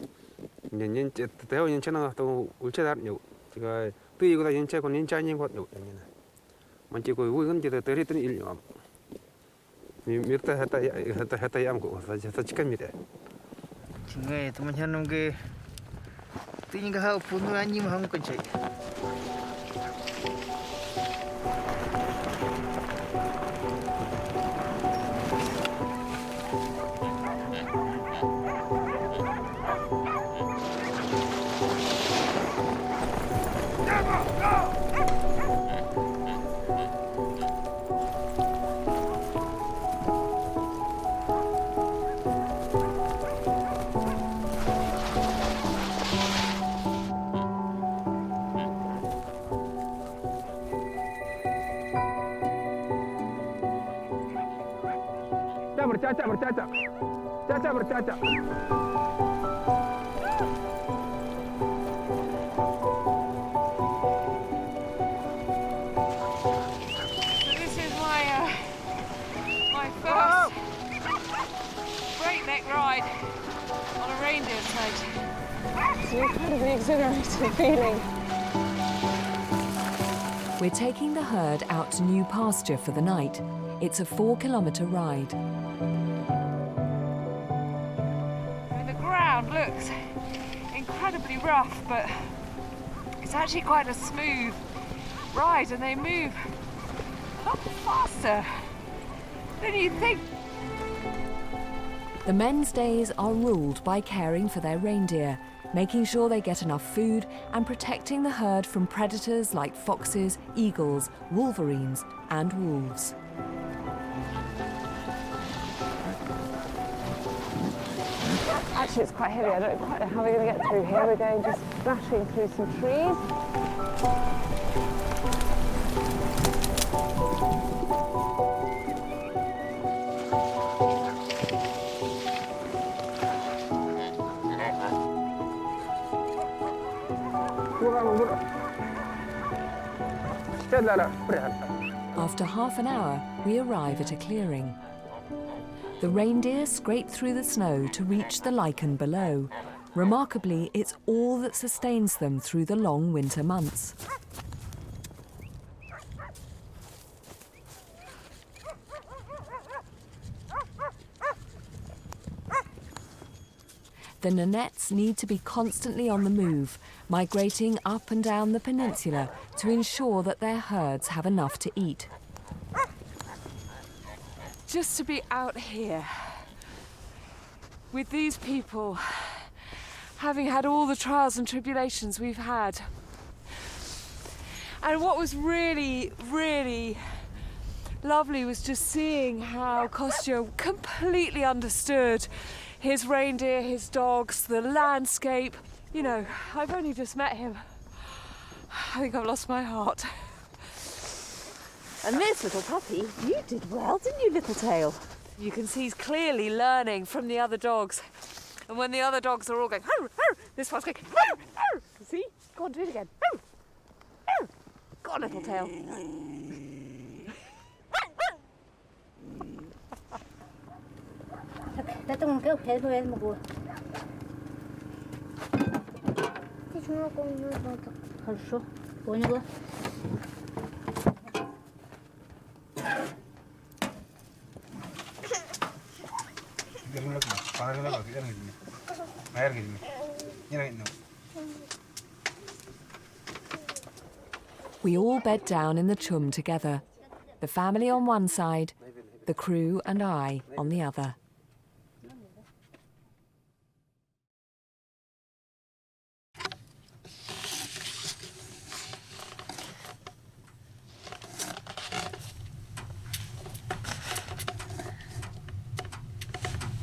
This is my first breakneck ride on a reindeer sledge. It's an incredibly exhilarating feeling. We're taking the herd out to new pasture for the night. It's a 4-kilometre ride. And the ground looks incredibly rough, but it's actually quite a smooth ride, and they move a lot faster than you'd think. The men's days are ruled by caring for their reindeer, making sure they get enough food and protecting the herd from predators like foxes, eagles, wolverines and wolves. Actually, it's quite heavy. I don't quite know how we're going to get through here. We're going just splashing through some trees. After half an hour, we arrive at a clearing. The reindeer scrape through the snow to reach the lichen below. Remarkably, it's all that sustains them through the long winter months. The Nenets need to be constantly on the move, migrating up and down the peninsula to ensure that their herds have enough to eat. Just to be out here with these people, having had all the trials and tribulations we've had. And what was really, really lovely was just seeing how Kostya completely understood his reindeer, his dogs, the landscape. You know, I've only just met him. I think I've lost my heart. And this little puppy, you did well, didn't you, little tail? You can see he's clearly learning from the other dogs. And when the other dogs are all going, "Arr, arr," this one's going, "Arr, arr." See? Go on, do it again. "Arr, arr." Go on, little tail. Хорошо, поняла. We all bed down in the chum together. The family on one side, the crew and I on the other.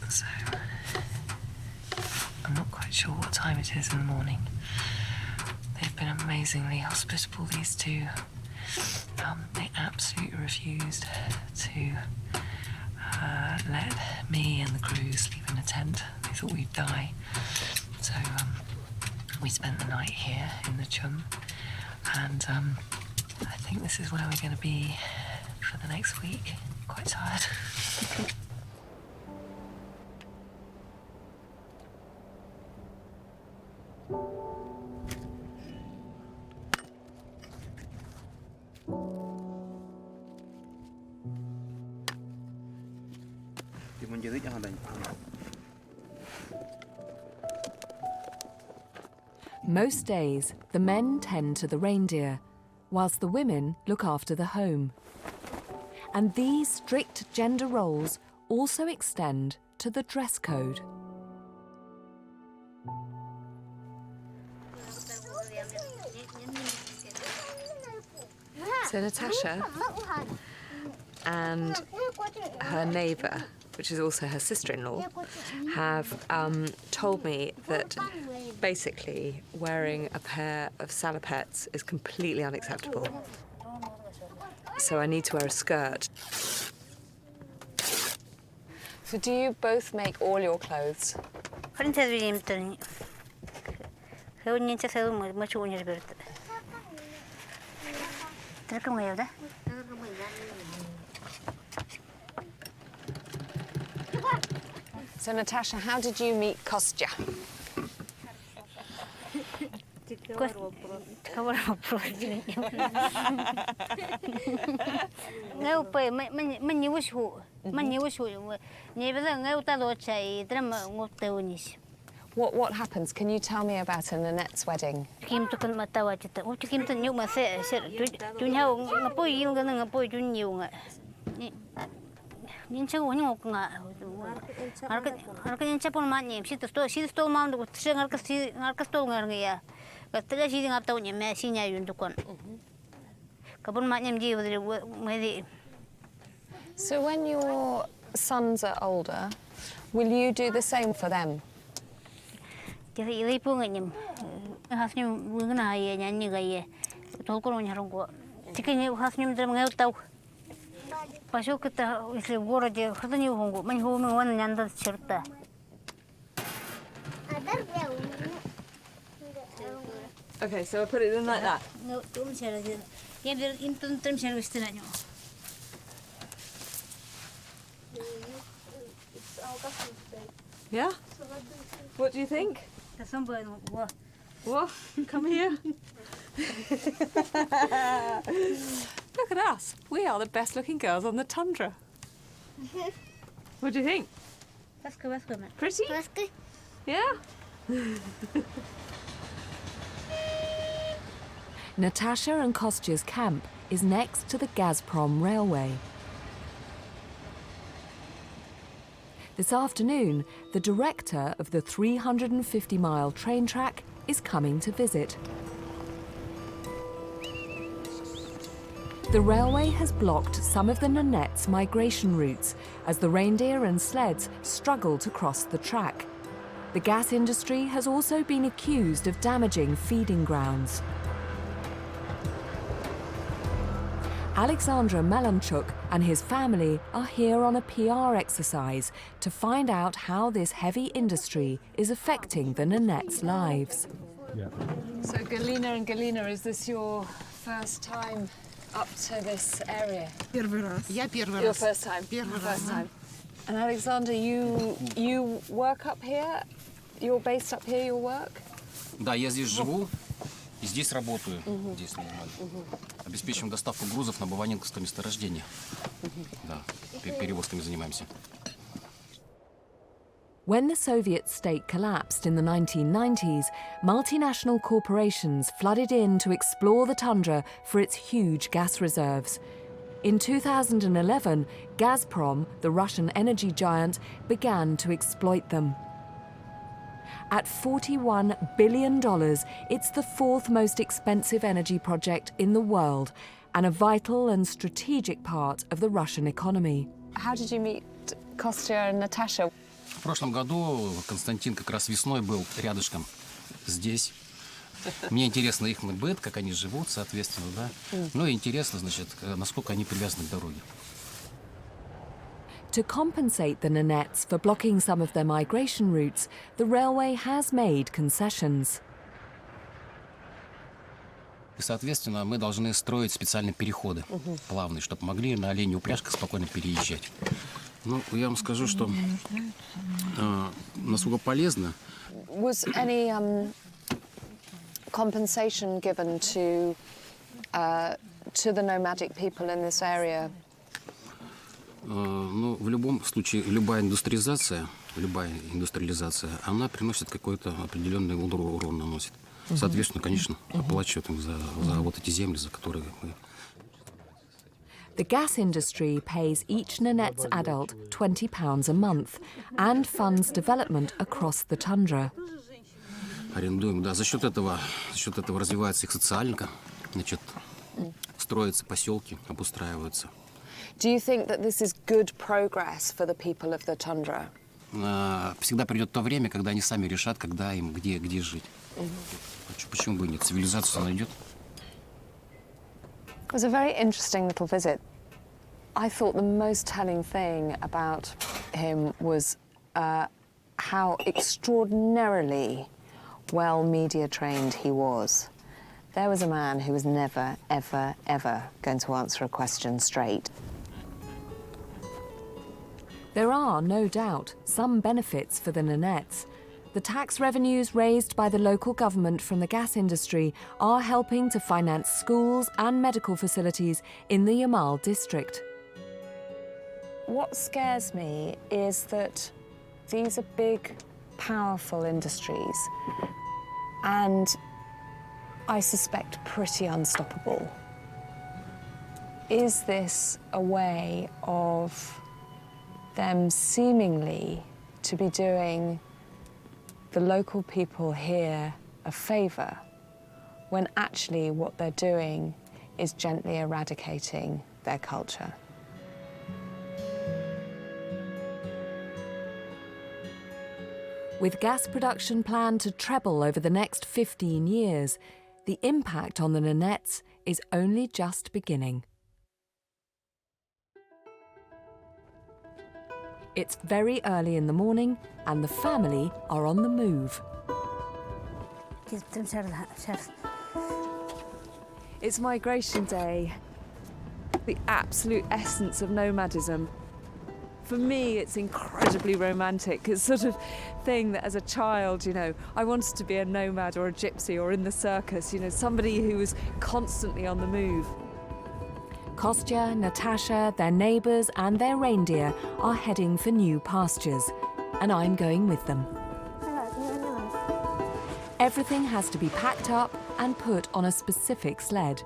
So, I'm not quite sure what time it is in the morning. They've been amazingly hospitable, these two. They absolutely refused to let me and the crew sleep in a tent. They thought we'd die. So we spent the night here in the chum. And I think this is where we're going to be for the next week. Quite tired. Most days, the men tend to the reindeer, whilst the women look after the home. And these strict gender roles also extend to the dress code. So Natasha and her neighbour, which is also her sister-in-law, have told me that basically wearing a pair of salopettes is completely unacceptable. So I need to wear a skirt. So do you both make all your clothes? So Natasha, how did you meet Kostya? What happens? Can you tell me about a Nenets wedding? Kim tu kan mata wajah tu. Oh, Kim tu nyuk masih dunia ngapoi yung kan ngapoi dunia nga. Ni cakap ni ngok nga. Harga ni cakap pun macam si tu mam tu harga tu ngar ya. Kata si ngap tahu ni masih nya yun tu kan. Kapun macam je mesti. So when your sons are older, will you do the same for them? Jadi ilai pun ngam. Hasnya mungkin ayah nyanyi gaya. Tolong nyarong gua. Jika ni hasnya macam ngau tahu. Pasal kita isle gora je, katanya hongo, main hongo mana nyanda cerita. Okay, so I put it in like that. No, tu macam je. Dia ber intum macam istilahnya. Yeah? What do you think? What? Come here. Look at us. We are the best looking girls on the tundra. What do you think? Pretty? Yeah? Natasha and Kostya's camp is next to the Gazprom railway. This afternoon, the director of the 350-mile train track is coming to visit. The railway has blocked some of the Nenets' migration routes as the reindeer and sleds struggle to cross the track. The gas industry has also been accused of damaging feeding grounds. Alexandra Melanchuk and his family are here on a PR exercise to find out how this heavy industry is affecting the Nenets' lives. Yeah. So Galina, is this your first time up to this area? Первый раз. Я первый раз. Your first time? Первый First раз. time. And Alexander, you work up here? You're based up here, your work? Да, я здесь живу и здесь работаю. Здесь нормально. Обеспечиваем доставку грузов на Баванинковское месторождение. Да, перевозками занимаемся. When the Soviet state collapsed in the 1990s, multinational corporations flooded in to explore the tundra for its huge gas reserves. In 2011, Gazprom, the Russian energy giant, began to exploit them. At $41 billion, it's the fourth most expensive energy project in the world and a vital and strategic part of the Russian economy. How did you meet Kostya and Natasha? В прошлом году Константин как раз весной был рядышком здесь. Мне интересно их быт, как они живут, соответственно, да. Ну и интересно, значит, насколько они привязаны к дороге. To compensate the Nenets for blocking some of their migration routes, the railway has made concessions. И, соответственно, мы должны строить специальные переходы плавные, чтобы могли на оленей упряжках спокойно переезжать. Ну, я вам скажу, что насколько полезно. Was any compensation given to the nomadic people in this area? Ну, в любом случае, любая индустриализация, она приносит какой-то определенный урон наносит. Соответственно, конечно, оплачивают им за вот эти земли, за которые мы. The gas industry pays each Nenets adult £20 a month and funds development across the tundra. Арендуем, да. За счет этого развивается их социальника, значит, строятся поселки, обустраиваются. Do you think that this is good progress for the people of the tundra? Всегда придет то время, когда они сами решат, когда им где жить. Почему бы и нет? Цивилизацию найдет. It was a very interesting little visit. I thought the most telling thing about him was how extraordinarily well media trained he was. There was a man who was never, ever, ever going to answer a question straight. There are, no doubt, some benefits for the Nenets. The tax revenues raised by the local government from the gas industry are helping to finance schools and medical facilities in the Yamal district. What scares me is that these are big powerful industries, and I suspect pretty unstoppable. Is this a way of them seemingly to be doing the local people here a favour, when actually what they're doing is gently eradicating their culture? With gas production planned to treble over the next 15 years, the impact on the Nenets is only just beginning. It's very early in the morning and the family are on the move. It's migration day, the absolute essence of nomadism. For me, it's incredibly romantic. It's sort of thing that as a child, you know, I wanted to be a nomad or a gypsy or in the circus, you know, somebody who was constantly on the move. Kostya, Natasha, their neighbours and their reindeer are heading for new pastures, and I'm going with them. Everything has to be packed up and put on a specific sled.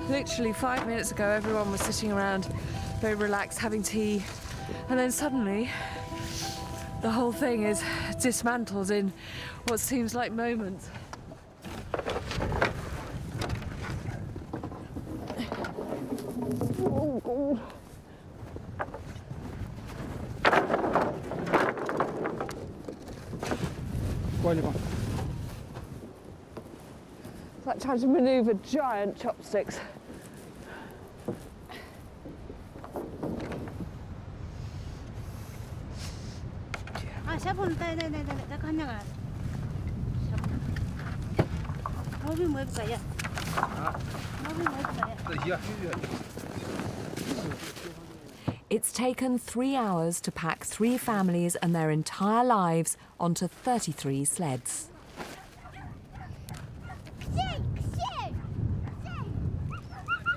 Literally 5 minutes ago, everyone was sitting around, very relaxed, having tea, and then suddenly, the whole thing is dismantled in what seems like moments. Oh, God. It's like trying to manoeuvre giant chopsticks. It's taken 3 hours to pack 3 families and their entire lives onto 33 sleds.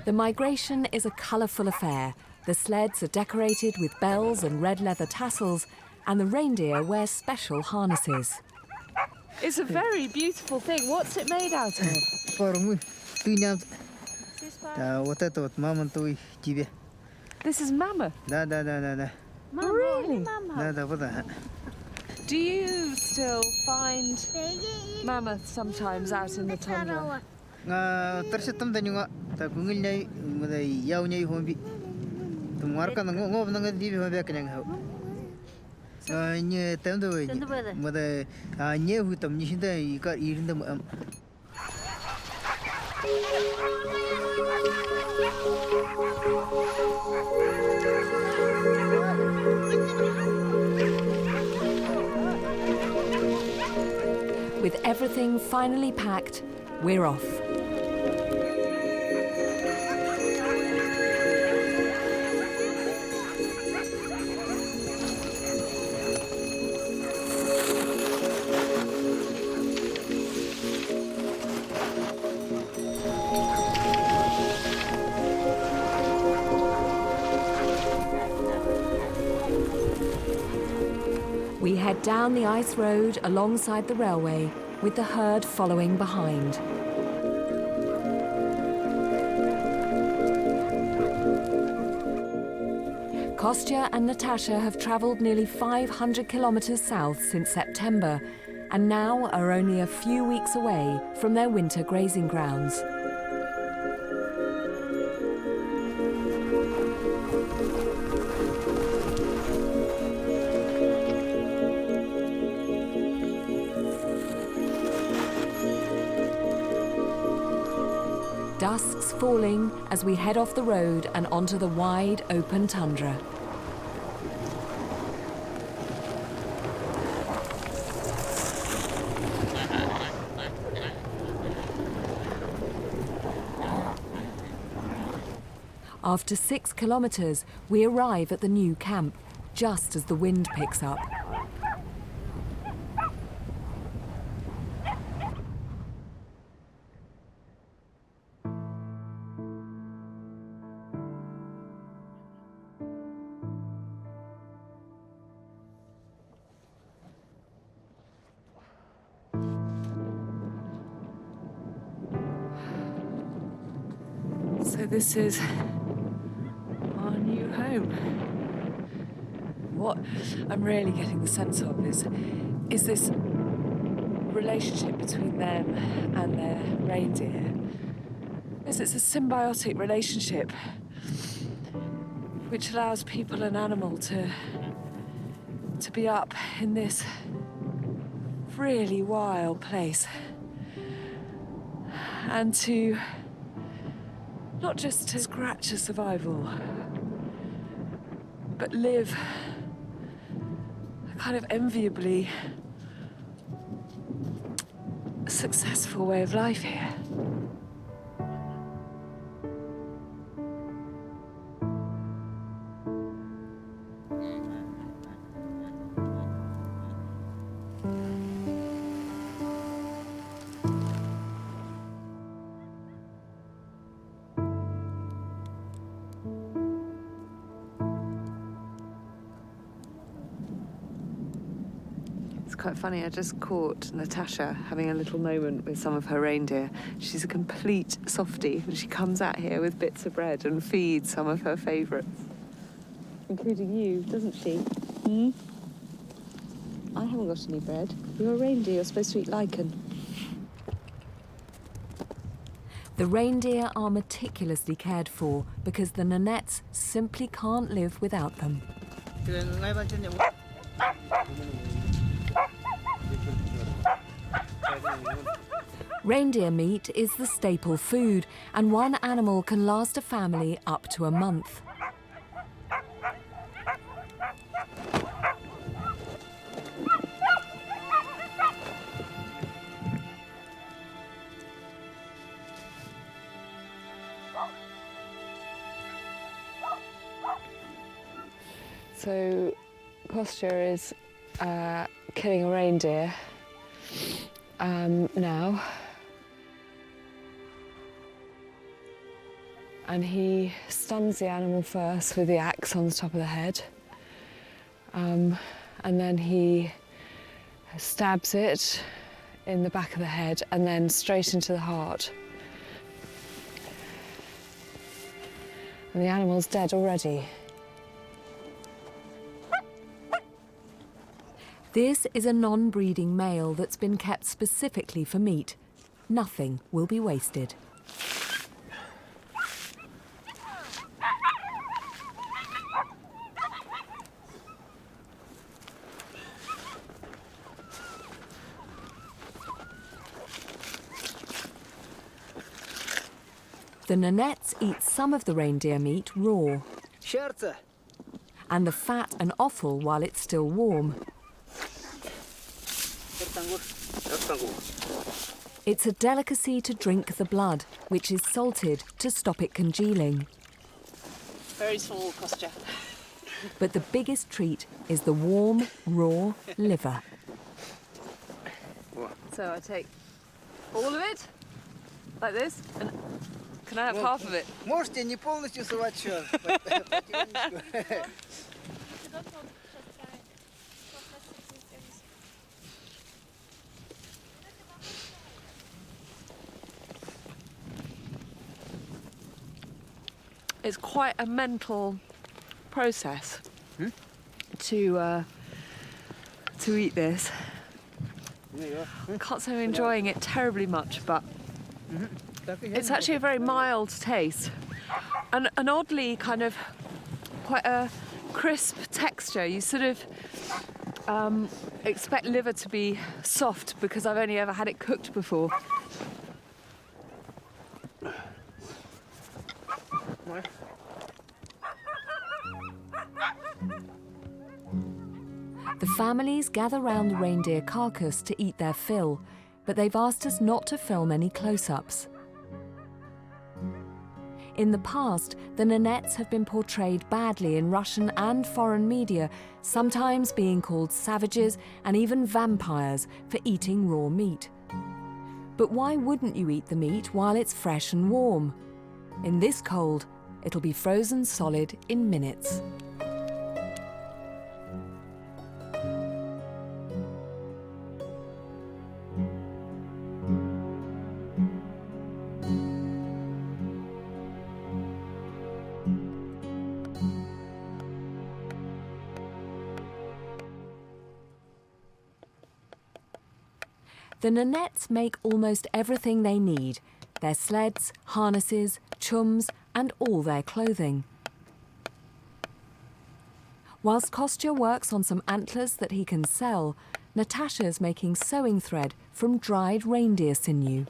The migration is a colourful affair. The sleds are decorated with bells and red leather tassels, and the reindeer wear special harnesses. It's a very beautiful thing. What's it made out of? This is mammoth. Really? Do you still find mammoth sometimes out in the tundra? With everything finally packed, we're off. We head down the ice road alongside the railway, with the herd following behind. Kostya and Natasha have travelled nearly 500 kilometres south since September, and now are only a few weeks away from their winter grazing grounds. Dusk's falling as we head off the road and onto the wide, open tundra. After 6 kilometres, we arrive at the new camp, just as the wind picks up. So this is our new home. What I'm really getting the sense of is this relationship between them and their reindeer. It's a symbiotic relationship which allows people and animal to be up in this really wild place and to not just to scratch a survival, but live a kind of enviably successful way of life here. It's quite funny, I just caught Natasha having a little moment with some of her reindeer. She's a complete softie, and she comes out here with bits of bread and feeds some of her favourites. Including you, doesn't she? I haven't got any bread. You're a reindeer, you're supposed to eat lichen. The reindeer are meticulously cared for because the Nenets simply can't live without them. Reindeer meat is the staple food, and one animal can last a family up to a month. So, Kostya is killing a reindeer now. And he stuns the animal first with the axe on the top of the head. And then he stabs it in the back of the head and then straight into the heart. And the animal's dead already. This is a non-breeding male that's been kept specifically for meat. Nothing will be wasted. The Nenets eat some of the reindeer meat raw, and the fat and offal while it's still warm. It's a delicacy to drink the blood, which is salted to stop it congealing. Very small, Kostya. But the biggest treat is the warm, raw liver. So I take all of it, like this, and can I have half of it? Можете не полностью сувать всё. It's quite a mental process to eat this. I can't say I'm enjoying it terribly much, but it's actually a very mild taste and an oddly kind of quite a crisp texture. You sort of expect liver to be soft because I've only ever had it cooked before. The families gather round the reindeer carcass to eat their fill, but they've asked us not to film any close-ups. In the past, the Nenets have been portrayed badly in Russian and foreign media, sometimes being called savages and even vampires for eating raw meat. But why wouldn't you eat the meat while it's fresh and warm? In this cold, it'll be frozen solid in minutes. The Nenets make almost everything they need: their sleds, harnesses, chums, and all their clothing. Whilst Kostya works on some antlers that he can sell, Natasha's making sewing thread from dried reindeer sinew.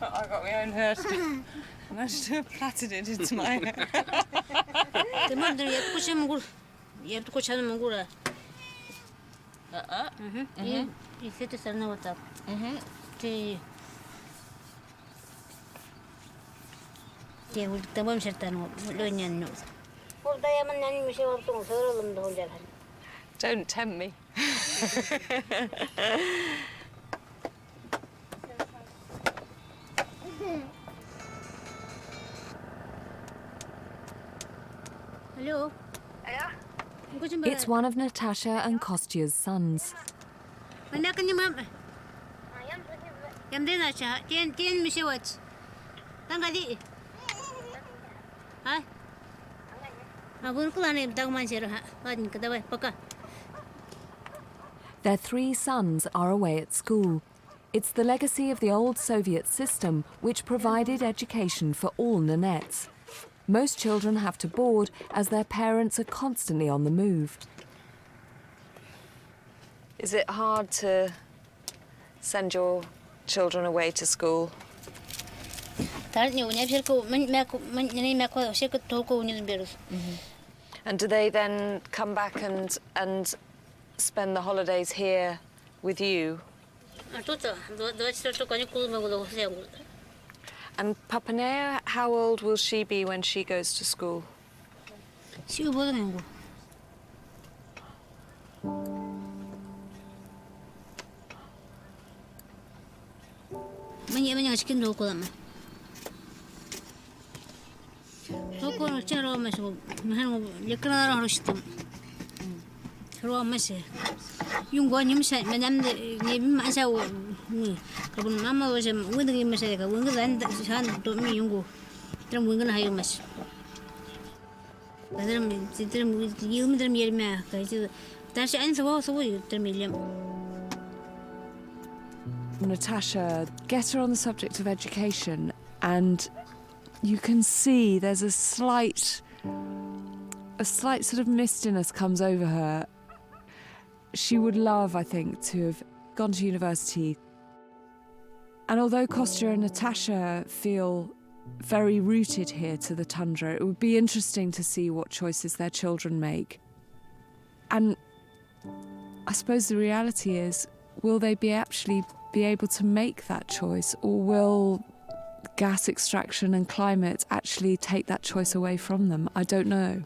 I got my own hurst. Managed to have plaited it into my hair. Don't tempt me. Hello? It's one of Natasha and Kostya's sons. Their 3 sons are away at school. It's the legacy of the old Soviet system which provided education for all Nenets. Most children have to board as their parents are constantly on the move. Is it hard to send your children away to school? And do they then come back and spend the holidays here with you? And Papanea, how old will she be when she goes to school? Natasha, get her on the subject of education, and you can see there's a slight sort of mistiness comes over her. She would love, I think, to have gone to university. And although Kostya and Natasha feel very rooted here to the tundra, it would be interesting to see what choices their children make. And I suppose the reality is, will they actually be able to make that choice, or will gas extraction and climate actually take that choice away from them? I don't know.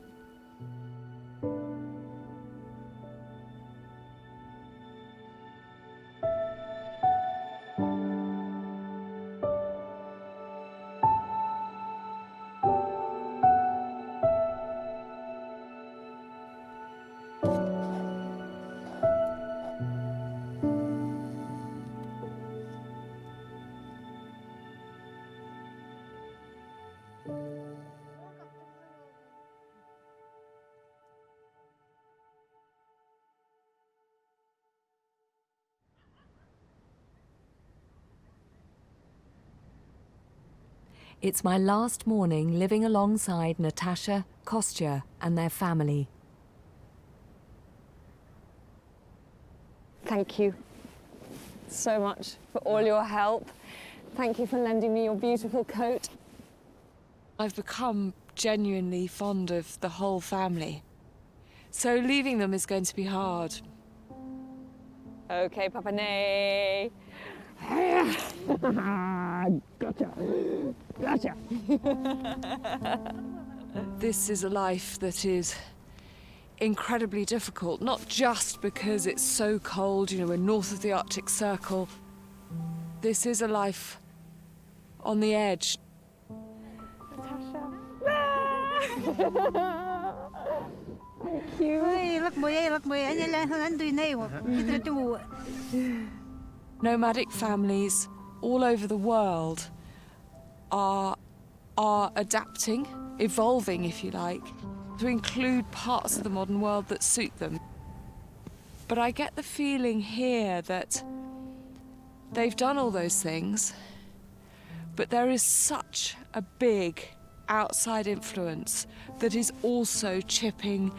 It's my last morning living alongside Natasha, Kostya, and their family. Thank you so much for all your help. Thank you for lending me your beautiful coat. I've become genuinely fond of the whole family. So leaving them is going to be hard. Okay, Papanay. Gotcha. Gotcha. This is a life that is incredibly difficult, not just because it's so cold, you know, we're north of the Arctic Circle. This is a life on the edge. Natasha. Nomadic families all over the world are adapting, evolving, if you like, to include parts of the modern world that suit them. But I get the feeling here that they've done all those things, but there is such a big outside influence that is also chipping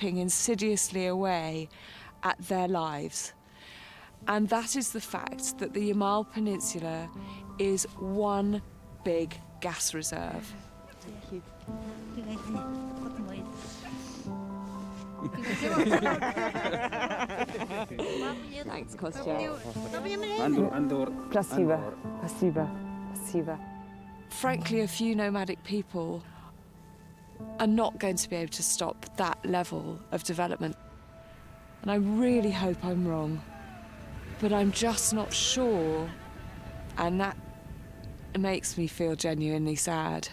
insidiously away at their lives. And that is the fact that the Yamal Peninsula is one big gas reserve. Thank you. Thanks, Kostya. Спасибо. Frankly, a few nomadic people are not going to be able to stop that level of development. And I really hope I'm wrong, but I'm just not sure, and that makes me feel genuinely sad.